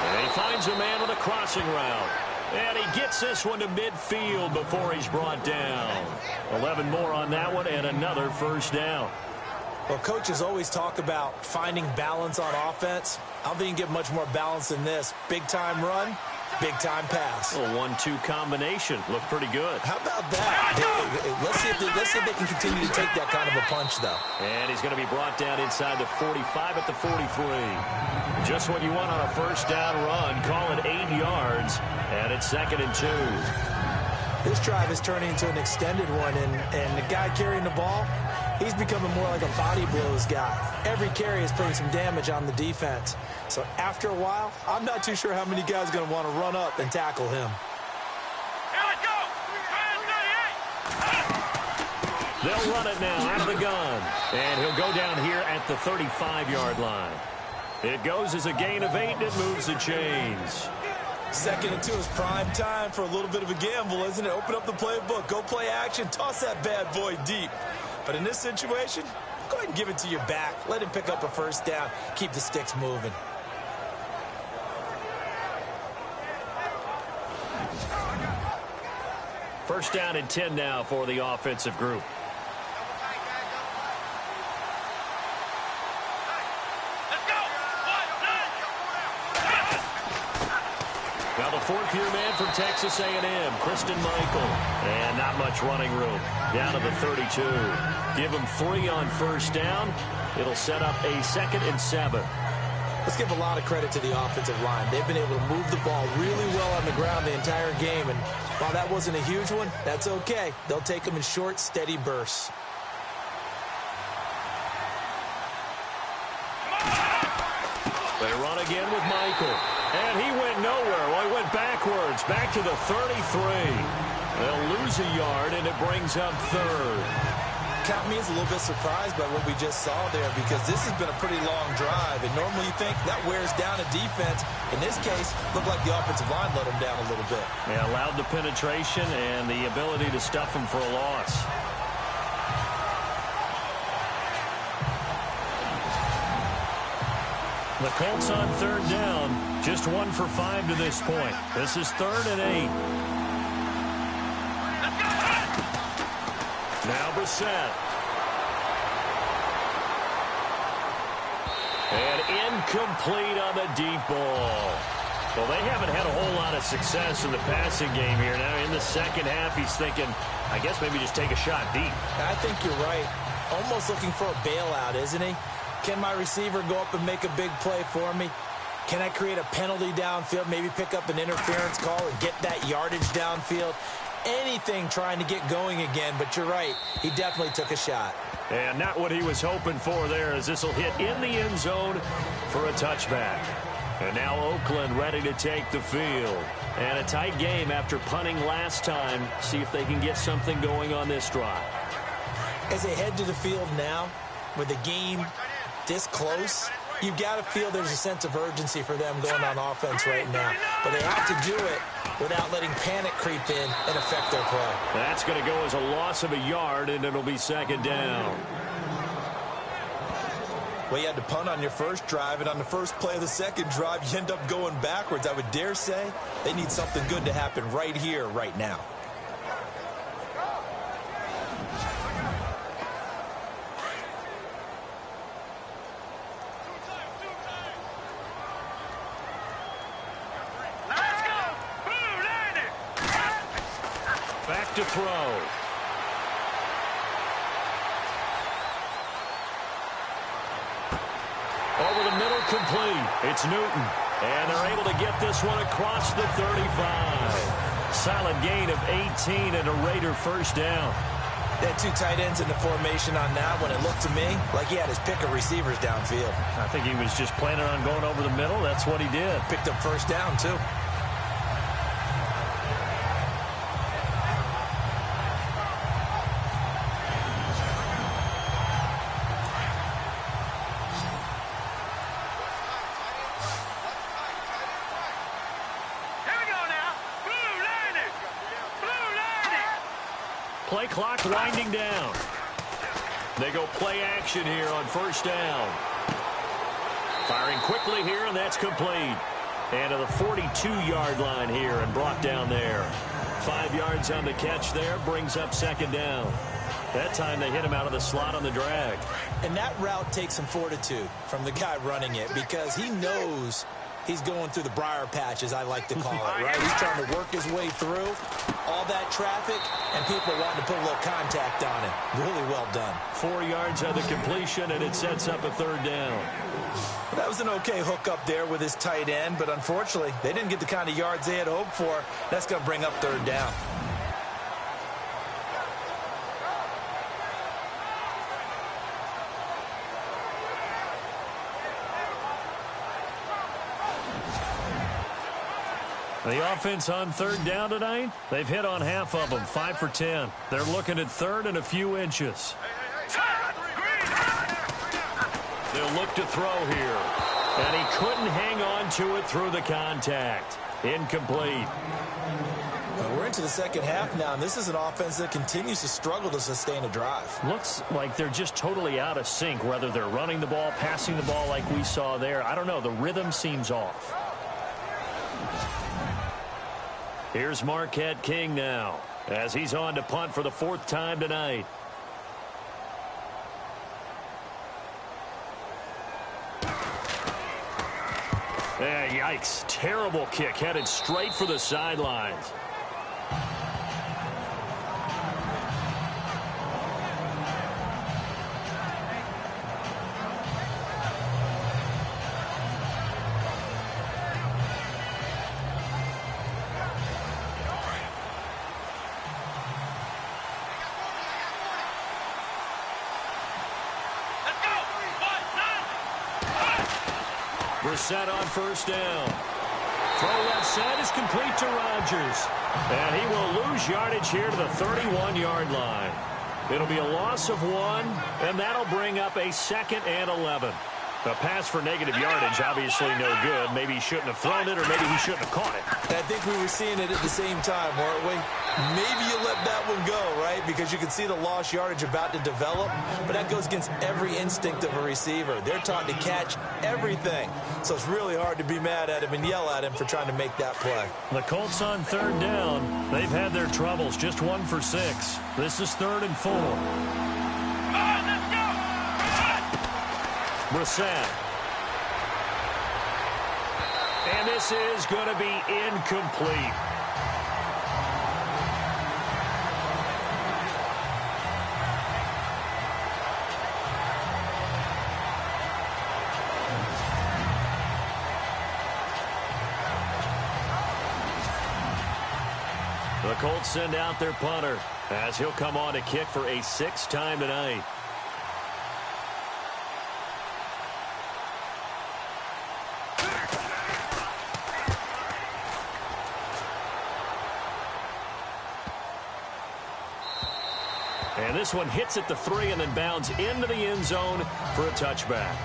And he finds a man on the crossing route. And he gets this one to midfield before he's brought down. 11 more on that one and another first down. Well, coaches always talk about finding balance on offense. I don't think you can get much more balance than this. Big-time run, big-time pass. A 1-2 combination. Looked pretty good. How about that? Let's see if they can continue to take that kind of a punch, though. And he's going to be brought down inside the 45 at the 43. Just what you want on a first down run. Call it 8 yards, and it's 2nd and 2. This drive is turning into an extended one, and the guy carrying the ball, he's becoming more like a body blows guy. Every carry is putting some damage on the defense. So after a while, I'm not too sure how many guys are going to want to run up and tackle him. Here we go. They'll run it now out of the gun. And he'll go down here at the 35-yard line. It goes as a gain of 8, and it moves the chains. 2nd and 2 is prime time for a little bit of a gamble, isn't it? Open up the playbook, go play action, toss that bad boy deep. But in this situation, go ahead and give it to your back. Let him pick up a first down. Keep the sticks moving. First down and 10 now for the offensive group. Now the fourth-year man from Texas A&M, Christian Michael. And not much running room. Down to the 32. Give him 3 on first down. It'll set up a 2nd and 7. Let's give a lot of credit to the offensive line. They've been able to move the ball really well on the ground the entire game. And while that wasn't a huge one, that's okay. They'll take them in short, steady bursts. They run again with Michael. And he went nowhere. Well, he went backwards, back to the 33. They'll lose a yard, and it brings up 3rd. Count me as a little bit surprised by what we just saw there, because this has been a pretty long drive, and normally you think that wears down a defense. In this case, looked like the offensive line let them down a little bit. Yeah, allowed the penetration and the ability to stuff them for a loss. The Colts on 3rd down, just 1 for 5 to this point. This is 3rd and 8. Now Brissett. And incomplete on the deep ball. Well, they haven't had a whole lot of success in the passing game here. Now in the second half, he's thinking, I guess maybe just take a shot deep. I think you're right. Almost looking for a bailout, isn't he? Can my receiver go up and make a big play for me? Can I create a penalty downfield, maybe pick up an interference call and get that yardage downfield? Anything trying to get going again, but you're right. He definitely took a shot. And not what he was hoping for there, as this will hit in the end zone for a touchback. And now Oakland ready to take the field. And a tight game after punting last time. See if they can get something going on this drive. As they head to the field now, with the game this close, you've got to feel there's a sense of urgency for them going on offense right now. But they have to do it without letting panic creep in and affect their play. That's going to go as a loss of a yard, and it'll be 2nd down. Well, you had to punt on your first drive, and on the first play of the second drive, you end up going backwards. I would dare say they need something good to happen right here, right now. to throw. Over the middle, complete. It's Newton. And they're able to get this one across the 35. Solid gain of 18 and a Raider first down. They had two tight ends in the formation on that one. It looked to me like he had his pick of receivers downfield. I think he was just planning on going over the middle. That's what he did. Picked up first down, too. Play clock winding down. They go play action here on first down. Firing quickly here, and that's complete. And to the 42-yard line here and brought down there. 5 yards on the catch there, brings up second down. That time they hit him out of the slot on the drag. And that route takes some fortitude from the guy running it because he knows he's going through the briar patch, as I like to call it, right? He's trying to work his way through all that traffic, and people wanting to put a little contact on him. Really well done. 4 yards on the completion, and it sets up a third down. Well, that was an okay hook up there with his tight end, but unfortunately, they didn't get the kind of yards they had hoped for. That's going to bring up third down. The offense on third down tonight, they've hit on half of them, 5 for 10. They're looking at third and a few inches. They'll look to throw here. And he couldn't hang on to it through the contact. Incomplete. Well, we're into the second half now, and this is an offense that continues to struggle to sustain a drive. Looks like they're just totally out of sync, whether they're running the ball, passing the ball like we saw there. I don't know. The rhythm seems off. Here's Marquette King now as he's on to punt for the 4th time tonight. Yikes. Terrible kick headed straight for the sidelines. Set on first down. Throw left side is complete to Rodgers. And he will lose yardage here to the 31-yard line. It'll be a loss of 1, and that'll bring up a 2nd and 11. A pass for negative yardage, obviously no good. Maybe he shouldn't have thrown it, or maybe he shouldn't have caught it. I think we were seeing it at the same time, weren't we? Maybe you let that one go, right? Because you can see the lost yardage about to develop. But that goes against every instinct of a receiver. They're taught to catch everything. So it's really hard to be mad at him and yell at him for trying to make that play. The Colts on third down. They've had their troubles. Just 1 for 6. This is 3rd and 4. Brissett. And this is going to be incomplete. The Colts send out their punter as he'll come on to kick for a 6th time tonight. And this one hits at the 3 and then bounds into the end zone for a touchback.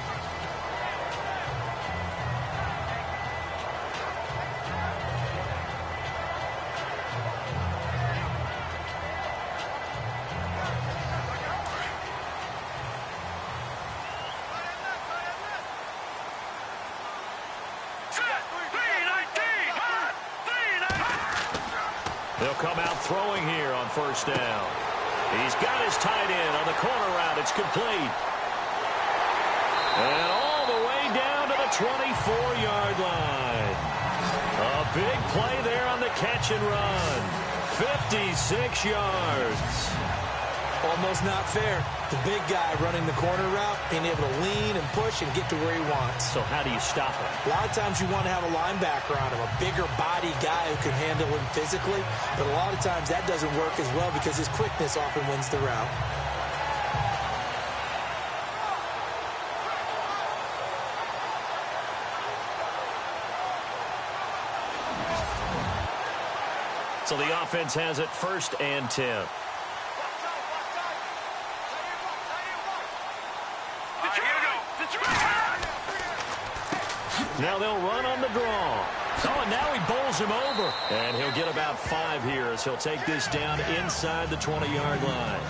They'll come out throwing here on first down. He's got his tight end on the corner route. It's complete. And all the way down to the 24-yard line. A big play there on the catch and run. 56 yards. Almost not fair. The big guy running the corner route, being able to lean and push and get to where he wants. So how do you stop him? A lot of times you want to have a linebacker on him, a bigger body guy who can handle him physically. But a lot of times that doesn't work as well because his quickness often wins the route. So the offense has it 1st and 10. Now they'll run on the draw. Oh, and now he bowls him over. And he'll get about 5 here as he'll take this down inside the 20-yard line.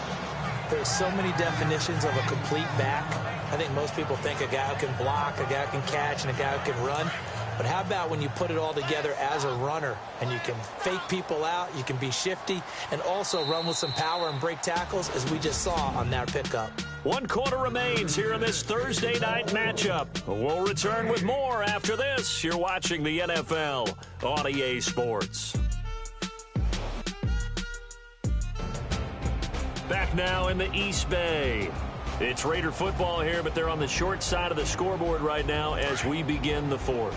There's so many definitions of a complete back. I think most people think a guy who can block, a guy who can catch, and a guy who can run. But how about when you put it all together as a runner and you can fake people out, you can be shifty, and also run with some power and break tackles as we just saw on that pickup. 1 quarter remains here in this Thursday night matchup. We'll return with more after this. You're watching the NFL on EA Sports. Back now in the East Bay. It's Raider football here, but they're on the short side of the scoreboard right now as we begin the 4th.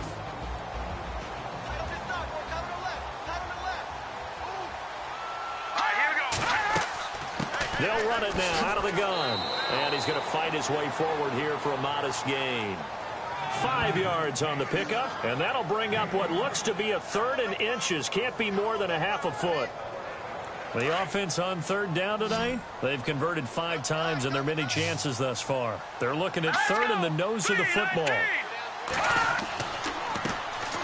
They'll run it now out of the gun. And he's going to fight his way forward here for a modest gain. 5 yards on the pickup, and that'll bring up what looks to be a 3rd and inches. Can't be more than a half a foot. The offense on 3rd down tonight, they've converted 5 times in their many chances thus far. They're looking at 3rd in the nose of the football.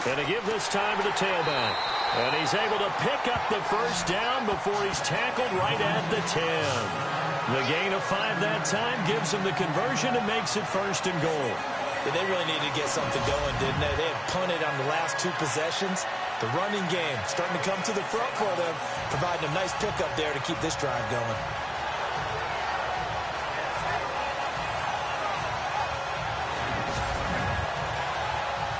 And to give this time to the tailback. And he's able to pick up the 1st down before he's tackled right at the 10. The gain of 5 that time gives him the conversion and makes it 1st and goal. Yeah, they really needed to get something going, didn't they? They had punted on the last 2 possessions. The running game starting to come to the front for them, providing a nice pickup there to keep this drive going.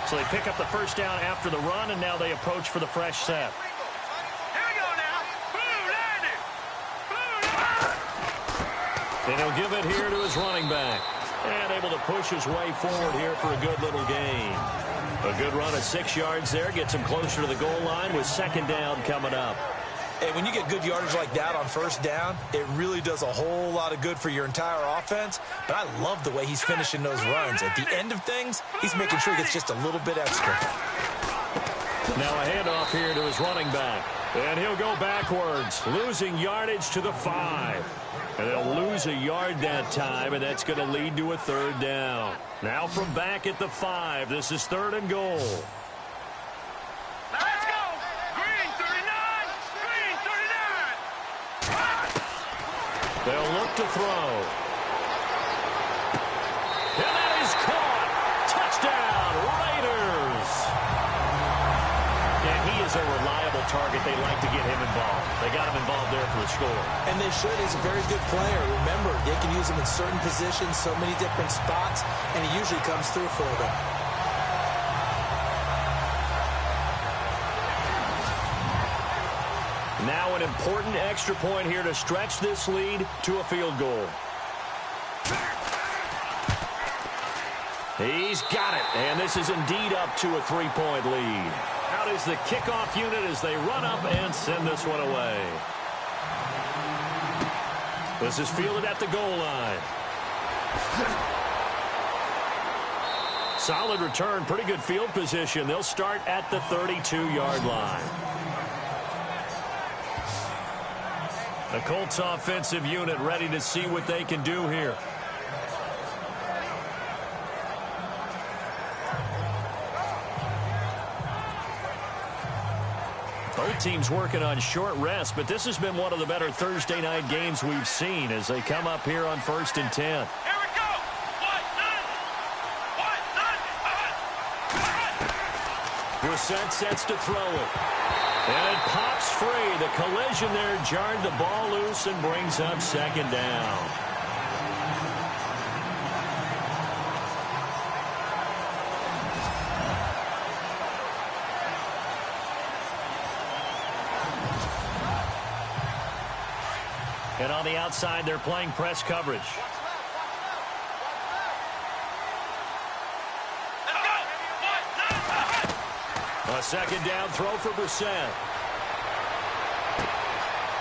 So they pick up the 1st down after the run, and now they approach for the fresh set. Here we go now. And he'll give it here to his running back. And able to push his way forward here for a good little gain. A good run of 6 yards there. Gets him closer to the goal line with 2nd down coming up. Hey, when you get good yardage like that on 1st down, it really does a whole lot of good for your entire offense. But I love the way he's finishing those runs. At the end of things, he's making sure he gets just a little bit extra. Now a handoff here to his running back. And he'll go backwards, losing yardage to the 5. And they'll lose a yard that time, and that's going to lead to a 3rd down. Now from back at the 5, this is 3rd and goal. Let's go. Green 39. Green 39. They'll look to throw. And that is caught. Touchdown, Raiders. Yeah, he is a reliable target. They like to get him involved. They got him involved there for the score. And they should. He's a very good player. Remember, they can use him in certain positions, so many different spots, and he usually comes through for them. Now an important extra point here to stretch this lead to a field goal. He's got it, and this is indeed up to a 3-point lead. Out is the kickoff unit as they run up and send this one away. This is fielded at the goal line. Solid return, pretty good field position. They'll start at the 32-yard line. The Colts offensive unit ready to see what they can do here. Both teams working on short rest, but this has been one of the better Thursday night games we've seen as they come up here on 1st and 10. Here we go. Brissett sets to throw it. And it pops free. The collision there jarred the ball loose and brings up 2nd down. And on the outside, they're playing press coverage. A second down throw for Brissett.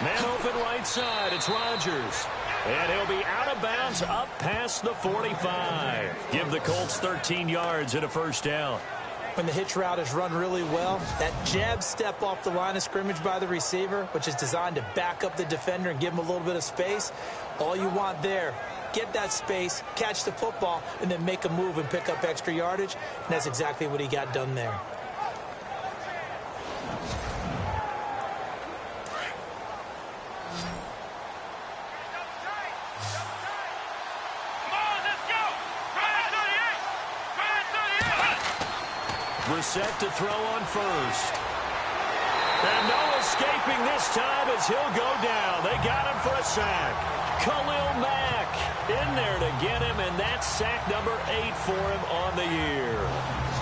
Man open right side. It's Rodgers. And he'll be out of bounds up past the 45. Give the Colts 13 yards and a first down. When the hitch route is run really well, that jab step off the line of scrimmage by the receiver, which is designed to back up the defender and give him a little bit of space, all you want there, get that space, catch the football, and then make a move and pick up extra yardage. And that's exactly what he got done there. Brissett to throw on first. And no escaping this time as he'll go down. They got him for a sack. Khalil Mack in there to get him, and that's sack number 8 for him on the year.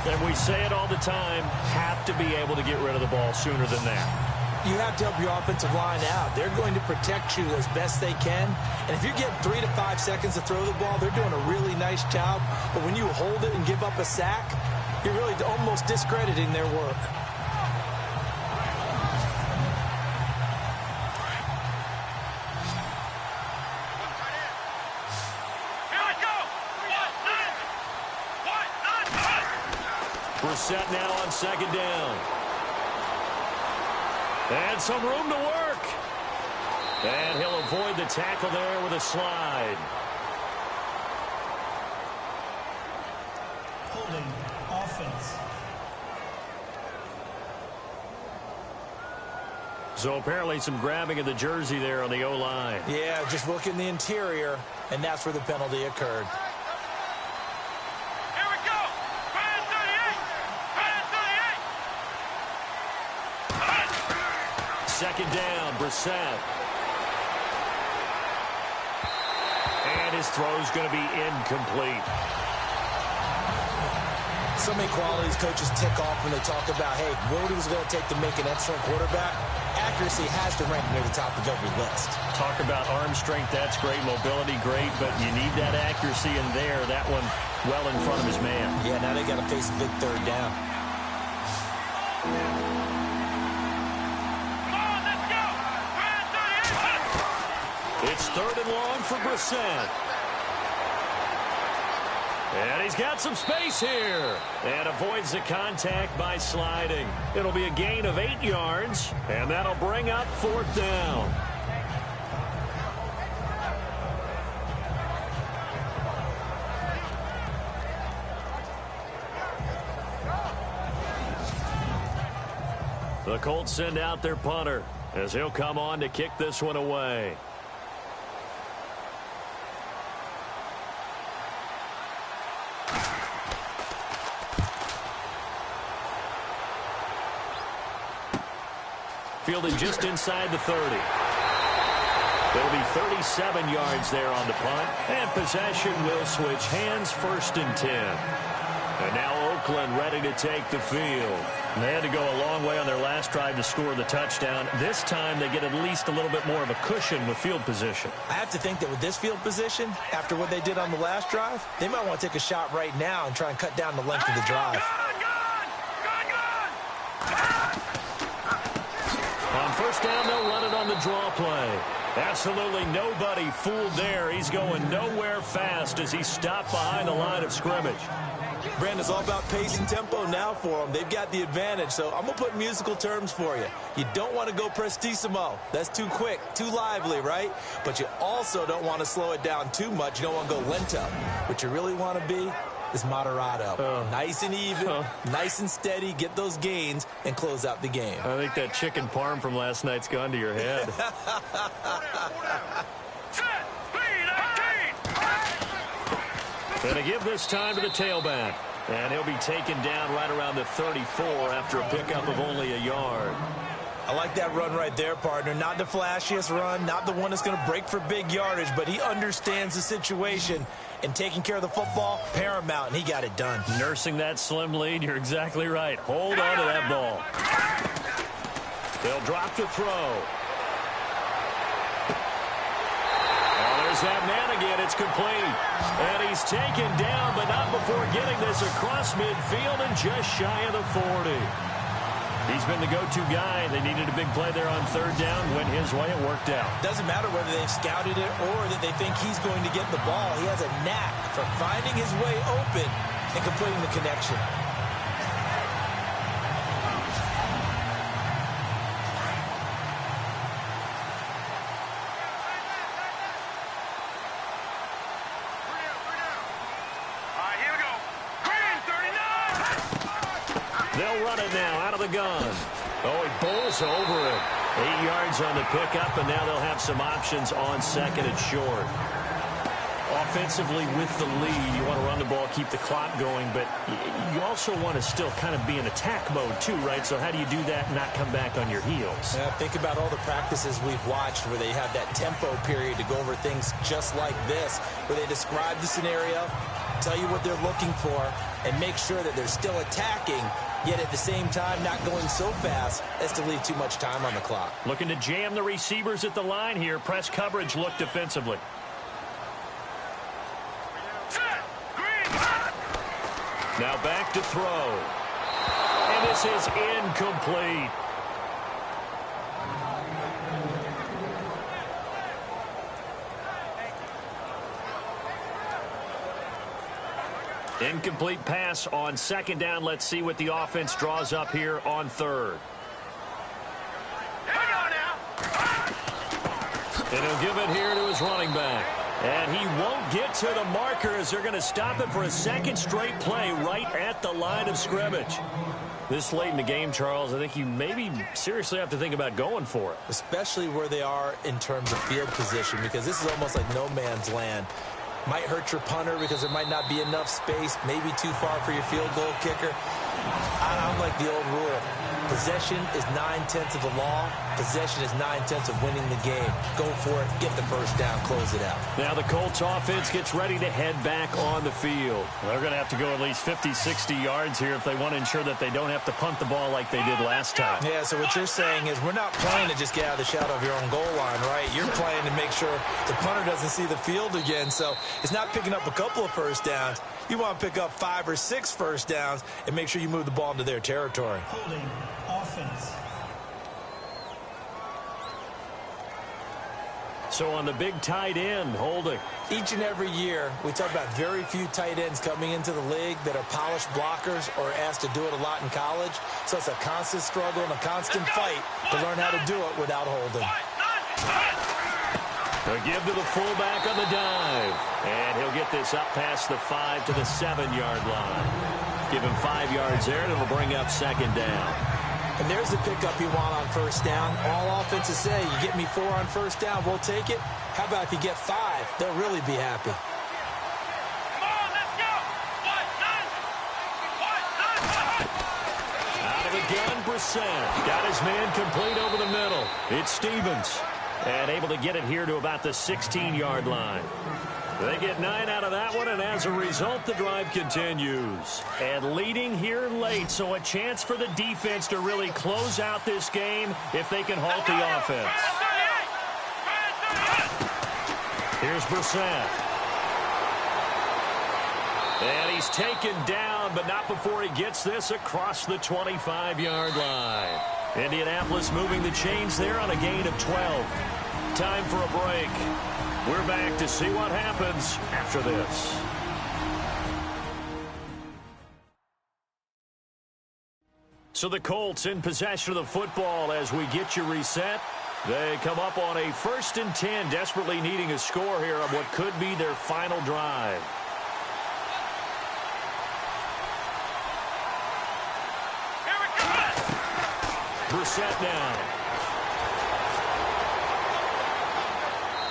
And we say it all the time, have to be able to get rid of the ball sooner than that. You have to help your offensive line out. They're going to protect you as best they can. And if you're getting 3 to 5 seconds to throw the ball, they're doing a really nice job. But when you hold it and give up a sack, you're really almost discrediting their work. Brissett now on second down. And some room to work. And he'll avoid the tackle there with a slide. Holding offense. So apparently some grabbing of the jersey there on the O-line. Yeah, just look in the interior, and that's where the penalty occurred. Here we go. Brand 38. Second down, Brissett. And his throw's going to be incomplete. So many qualities coaches tick off when they talk about, hey, what it was going to take to make an excellent quarterback. Accuracy has to rank near the top of every list. Talk about arm strength, that's great. Mobility, great. But you need that accuracy in there. That one well in front of his man. Yeah, now they got to face a big third down. Come on, let's go. Brand 38. It's third and long for Brissett. And he's got some space here. And avoids the contact by sliding. It'll be a gain of 8 yards. And that'll bring up fourth down. The Colts send out their punter as he'll come on to kick this one away. Fielded just inside the 30. There'll be 37 yards there on the punt. And possession will switch hands, 1st and 10. And now Oakland ready to take the field. And they had to go a long way on their last drive to score the touchdown. This time they get at least a little bit more of a cushion with field position. I have to think that with this field position, after what they did on the last drive, they might want to take a shot right now and try and cut down the length of the drive. On first down, they'll run it on the draw play. Absolutely nobody fooled there. He's going nowhere fast as he stopped behind the line of scrimmage. Brandon, it's all about pace and tempo now for them. They've got the advantage, so I'm going to put musical terms for you. You don't want to go prestissimo. That's too quick, too lively, right? But you also don't want to slow it down too much. You don't want to go lento. What you really want to be is moderato. Nice and even, nice and steady, get those gains, and close out the game. I think that chicken parm from last night's gone to your head. Gonna give this time to the tailback. And he'll be taken down right around the 34 after a pickup of only a yard. I like that run right there, partner. Not the flashiest run, not the one that's going to break for big yardage, but he understands the situation, and taking care of the football, paramount, and he got it done. Nursing that slim lead, you're exactly right. Hold on to that ball. They'll drop to throw. He's that man again. It's complete. And he's taken down, but not before getting this across midfield and just shy of the 40. He's been the go-to guy. They needed a big play there on third down. Went his way. It worked out. Doesn't matter whether they've scouted it or that they think he's going to get the ball. He has a knack for finding his way open and completing the connection. They'll run it now out of the gun. Oh, he bowls over it. 8 yards on the pickup, and now they'll have some options on second and short. Offensively with the lead, you want to run the ball, keep the clock going, but you also want to still kind of be in attack mode too, right? So how do you do that and not come back on your heels? Yeah, think about all the practices we've watched where they have that tempo period to go over things just like this, where they describe the scenario, tell you what they're looking for, and make sure that they're still attacking, yet at the same time not going so fast as to leave too much time on the clock. Looking to jam the receivers at the line here. Press coverage look defensively. Now back to throw. And this is incomplete. Incomplete pass on second down. Let's see what the offense draws up here on third. And he'll give it here to his running back. And he won't get to the marker as they're going to stop it for a second straight play right at the line of scrimmage. This late in the game, Charles, I think you maybe seriously have to think about going for it. Especially where they are in terms of field position, because this is almost like no man's land. Might hurt your punter because there might not be enough space, maybe too far for your field goal kicker. I'm like the old rule. Possession is 9/10 of the law. Possession is 9/10 of winning the game. Go for it. Get the first down. Close it out. Now the Colts offense gets ready to head back on the field. They're going to have to go at least 50, 60 yards here if they want to ensure that they don't have to punt the ball like they did last time. Yeah, so what you're saying is we're not playing to just get out of the shadow of your own goal line, right? You're playing to make sure the punter doesn't see the field again. So it's not picking up a couple of first downs. You want to pick up 5 or 6 first downs and make sure you move the ball into their territory. Holding offense. So on the big tight end, holding. Each and every year, we talk about very few tight ends coming into the league that are polished blockers or asked to do it a lot in college. So it's a constant struggle and a constant fight to learn how to do it without holding. A give to the fullback on the dive. And he'll get this up past the 5 to the 7-yard line. Give him 5 yards there, and it'll bring up second down. And there's the pickup you want on first down. All offenses say, you get me 4 on first down, we'll take it. How about if you get 5? They'll really be happy. Come on, let's go. Out of the gun, Brissett. Got his man complete over the middle. It's Stevens. And able to get it here to about the 16-yard line. They get 9 out of that one, and as a result, the drive continues. And leading here late, so a chance for the defense to really close out this game if they can halt the offense. Here's Brissett. And he's taken down, but not before he gets this across the 25-yard line. Indianapolis moving the chains there on a gain of 12. Time for a break. We're back to see what happens after this. So the Colts in possession of the football as we get you reset. They come up on a 1st and 10, desperately needing a score here on what could be their final drive. Brissett now.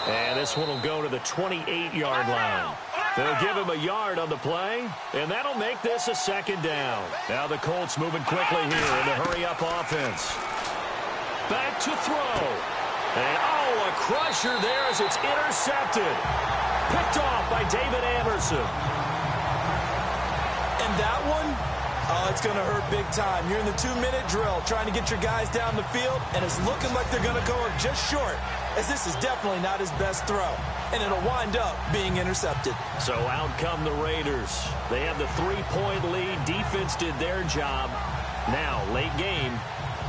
And this one will go to the 28-yard line. They'll give him a yard on the play, and that'll make this a second down. Now the Colts moving quickly here in the hurry-up offense. Back to throw. And, oh, a crusher there as it's intercepted. Picked off by David Anderson. And that one, oh, it's going to hurt big time. You're in the 2-minute drill trying to get your guys down the field, and it's looking like they're going to go just short as this is definitely not his best throw, and it'll wind up being intercepted. So out come the Raiders. They have the 3-point lead. Defense did their job. Now, late game,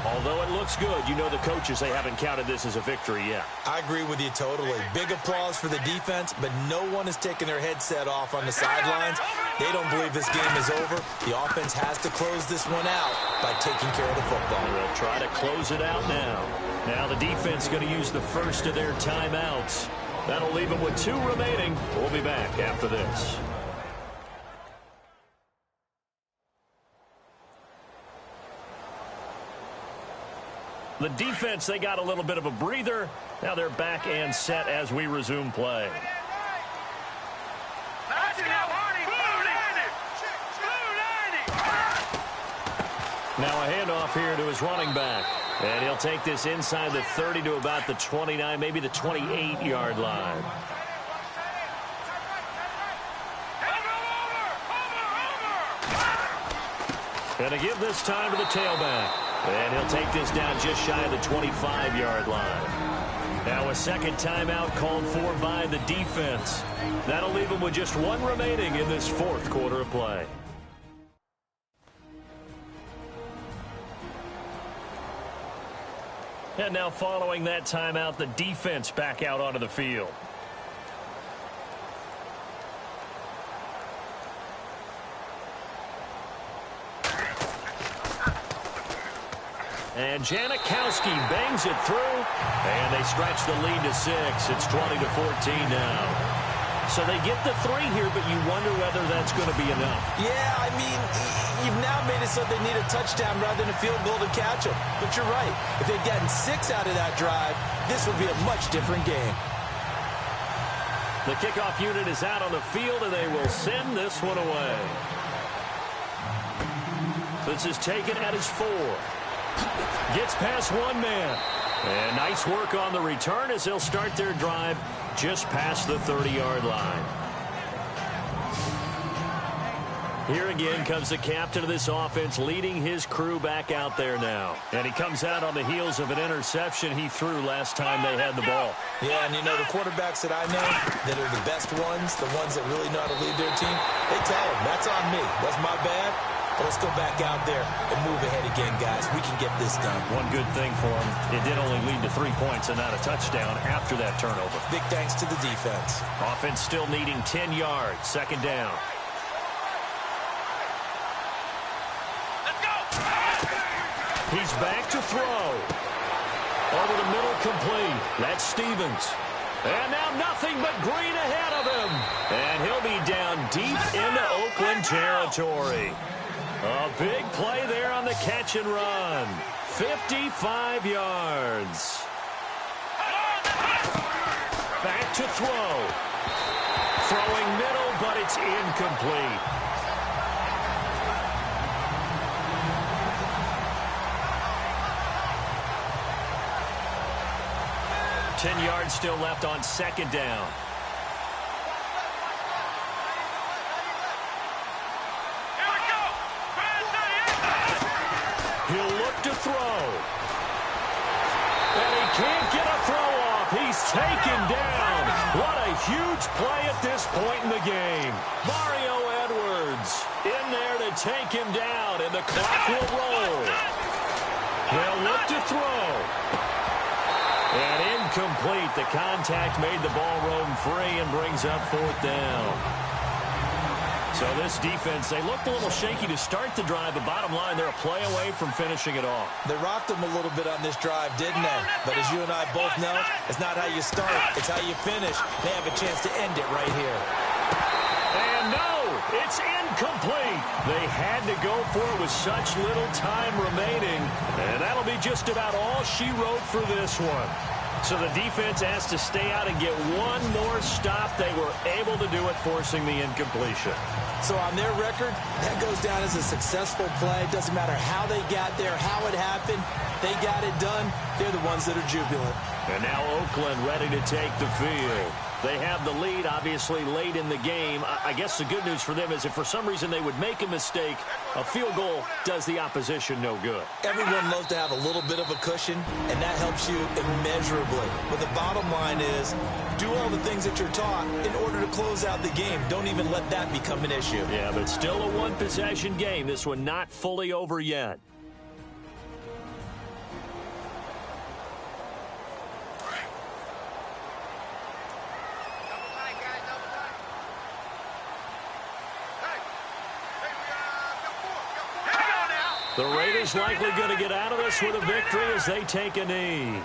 although it looks good, you know the coaches, they haven't counted this as a victory yet. I agree with you totally. Big applause for the defense, but no one is taking their headset off on the sidelines. They don't believe this game is over. The offense has to close this one out by taking care of the football. They'll try to close it out now. Now the defense going to use the first of their timeouts. That'll leave them with 2 remaining. We'll be back after this. The defense, they got a little bit of a breather. Now they're back and set as we resume play. Now a handoff here to his running back. And he'll take this inside the 30 to about the 29, maybe the 28-yard line. And to give this time to the tailback. And he'll take this down just shy of the 25-yard line. Now a second timeout called for by the defense. That'll leave them with just 1 remaining in this 4th quarter of play. And now following that timeout, the defense back out onto the field. And Janikowski bangs it through, and they stretch the lead to 6. It's 20-14 now. So they get the 3 here, but you wonder whether that's going to be enough. Yeah, I mean, you've now made it so they need a touchdown rather than a field goal to catch them. But you're right. If they'd gotten 6 out of that drive, this would be a much different game. The kickoff unit is out on the field, and they will send this one away. This is taken at his 4. Gets past 1 man. And nice work on the return as they'll start their drive just past the 30-yard line. Here again comes the captain of this offense leading his crew back out there now. And he comes out on the heels of an interception he threw last time they had the ball. Yeah, and you know, the quarterbacks that I know that are the best ones, the ones that really know how to lead their team, they tell them, that's on me. That's my bad. But let's go back out there and move ahead again, guys. We can get this done. One good thing for him, it did only lead to 3 points and not a touchdown after that turnover. Big thanks to the defense. Offense still needing 10 yards. 2nd down. Let's go! He's back to throw. Over the middle, complete. That's Stevens. And now nothing but green ahead of him. And he'll be down deep into Oakland territory. A big play there on the catch and run. 55 yards. Back to throw. Throwing middle, but it's incomplete. Ten yards still left on 2nd down. He'll look to throw. And he can't get a throw off. He's taken down. What a huge play at this point in the game. Mario Edwards in there to take him down, and the clock will roll. He'll look to throw. And incomplete. The contact made the ball roam free and brings up 4th down. So this defense, they looked a little shaky to start the drive, but bottom line, they're a play away from finishing it off. They rocked them a little bit on this drive, didn't they? But as you and I both know, it's not how you start, it's how you finish. They have a chance to end it right here. And no, it's incomplete. They had to go for it with such little time remaining, and that'll be just about all she wrote for this one. So the defense has to stay out and get one more stop. They were able to do it, forcing the incompletion. So on their record, that goes down as a successful play. Doesn't matter how they got there, how it happened. They got it done. They're the ones that are jubilant. And now Oakland ready to take the field. They have the lead, obviously, late in the game. I guess the good news for them is if for some reason they would make a mistake, a field goal does the opposition no good. Everyone loves to have a little bit of a cushion, and that helps you immeasurably. But the bottom line is, do all the things that you're taught in order to close out the game. Don't even let that become an issue. Yeah, but still a one-possession game. This one not fully over yet. The Raiders likely going to get out of this with a victory as they take a knee.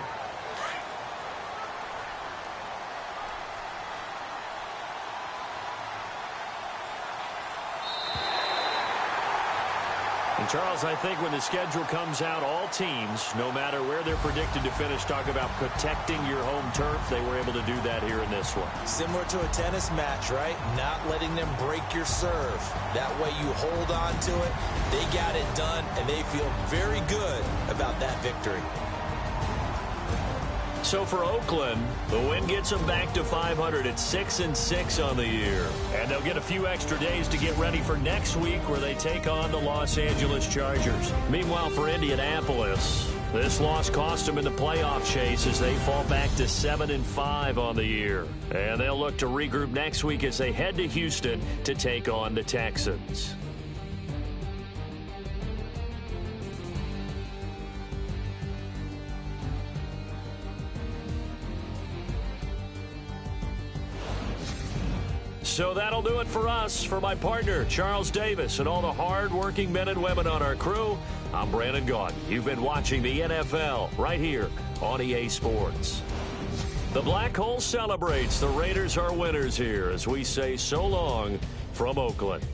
And Charles, I think when the schedule comes out, all teams, no matter where they're predicted to finish, talk about protecting your home turf. They were able to do that here in this one. Similar to a tennis match, right? Not letting them break your serve. That way you hold on to it. They got it done, and they feel very good about that victory. So for Oakland, the win gets them back to 500 at 6-6 on the year. And they'll get a few extra days to get ready for next week where they take on the Los Angeles Chargers. Meanwhile, for Indianapolis, this loss cost them in the playoff chase as they fall back to 7-5 on the year. And they'll look to regroup next week as they head to Houston to take on the Texans. So that'll do it for us. For my partner, Charles Davis, and all the hard-working men and women on our crew, I'm Brandon Gaudin. You've been watching the NFL right here on EA Sports. The Black Hole celebrates. The Raiders are winners here as we say so long from Oakland.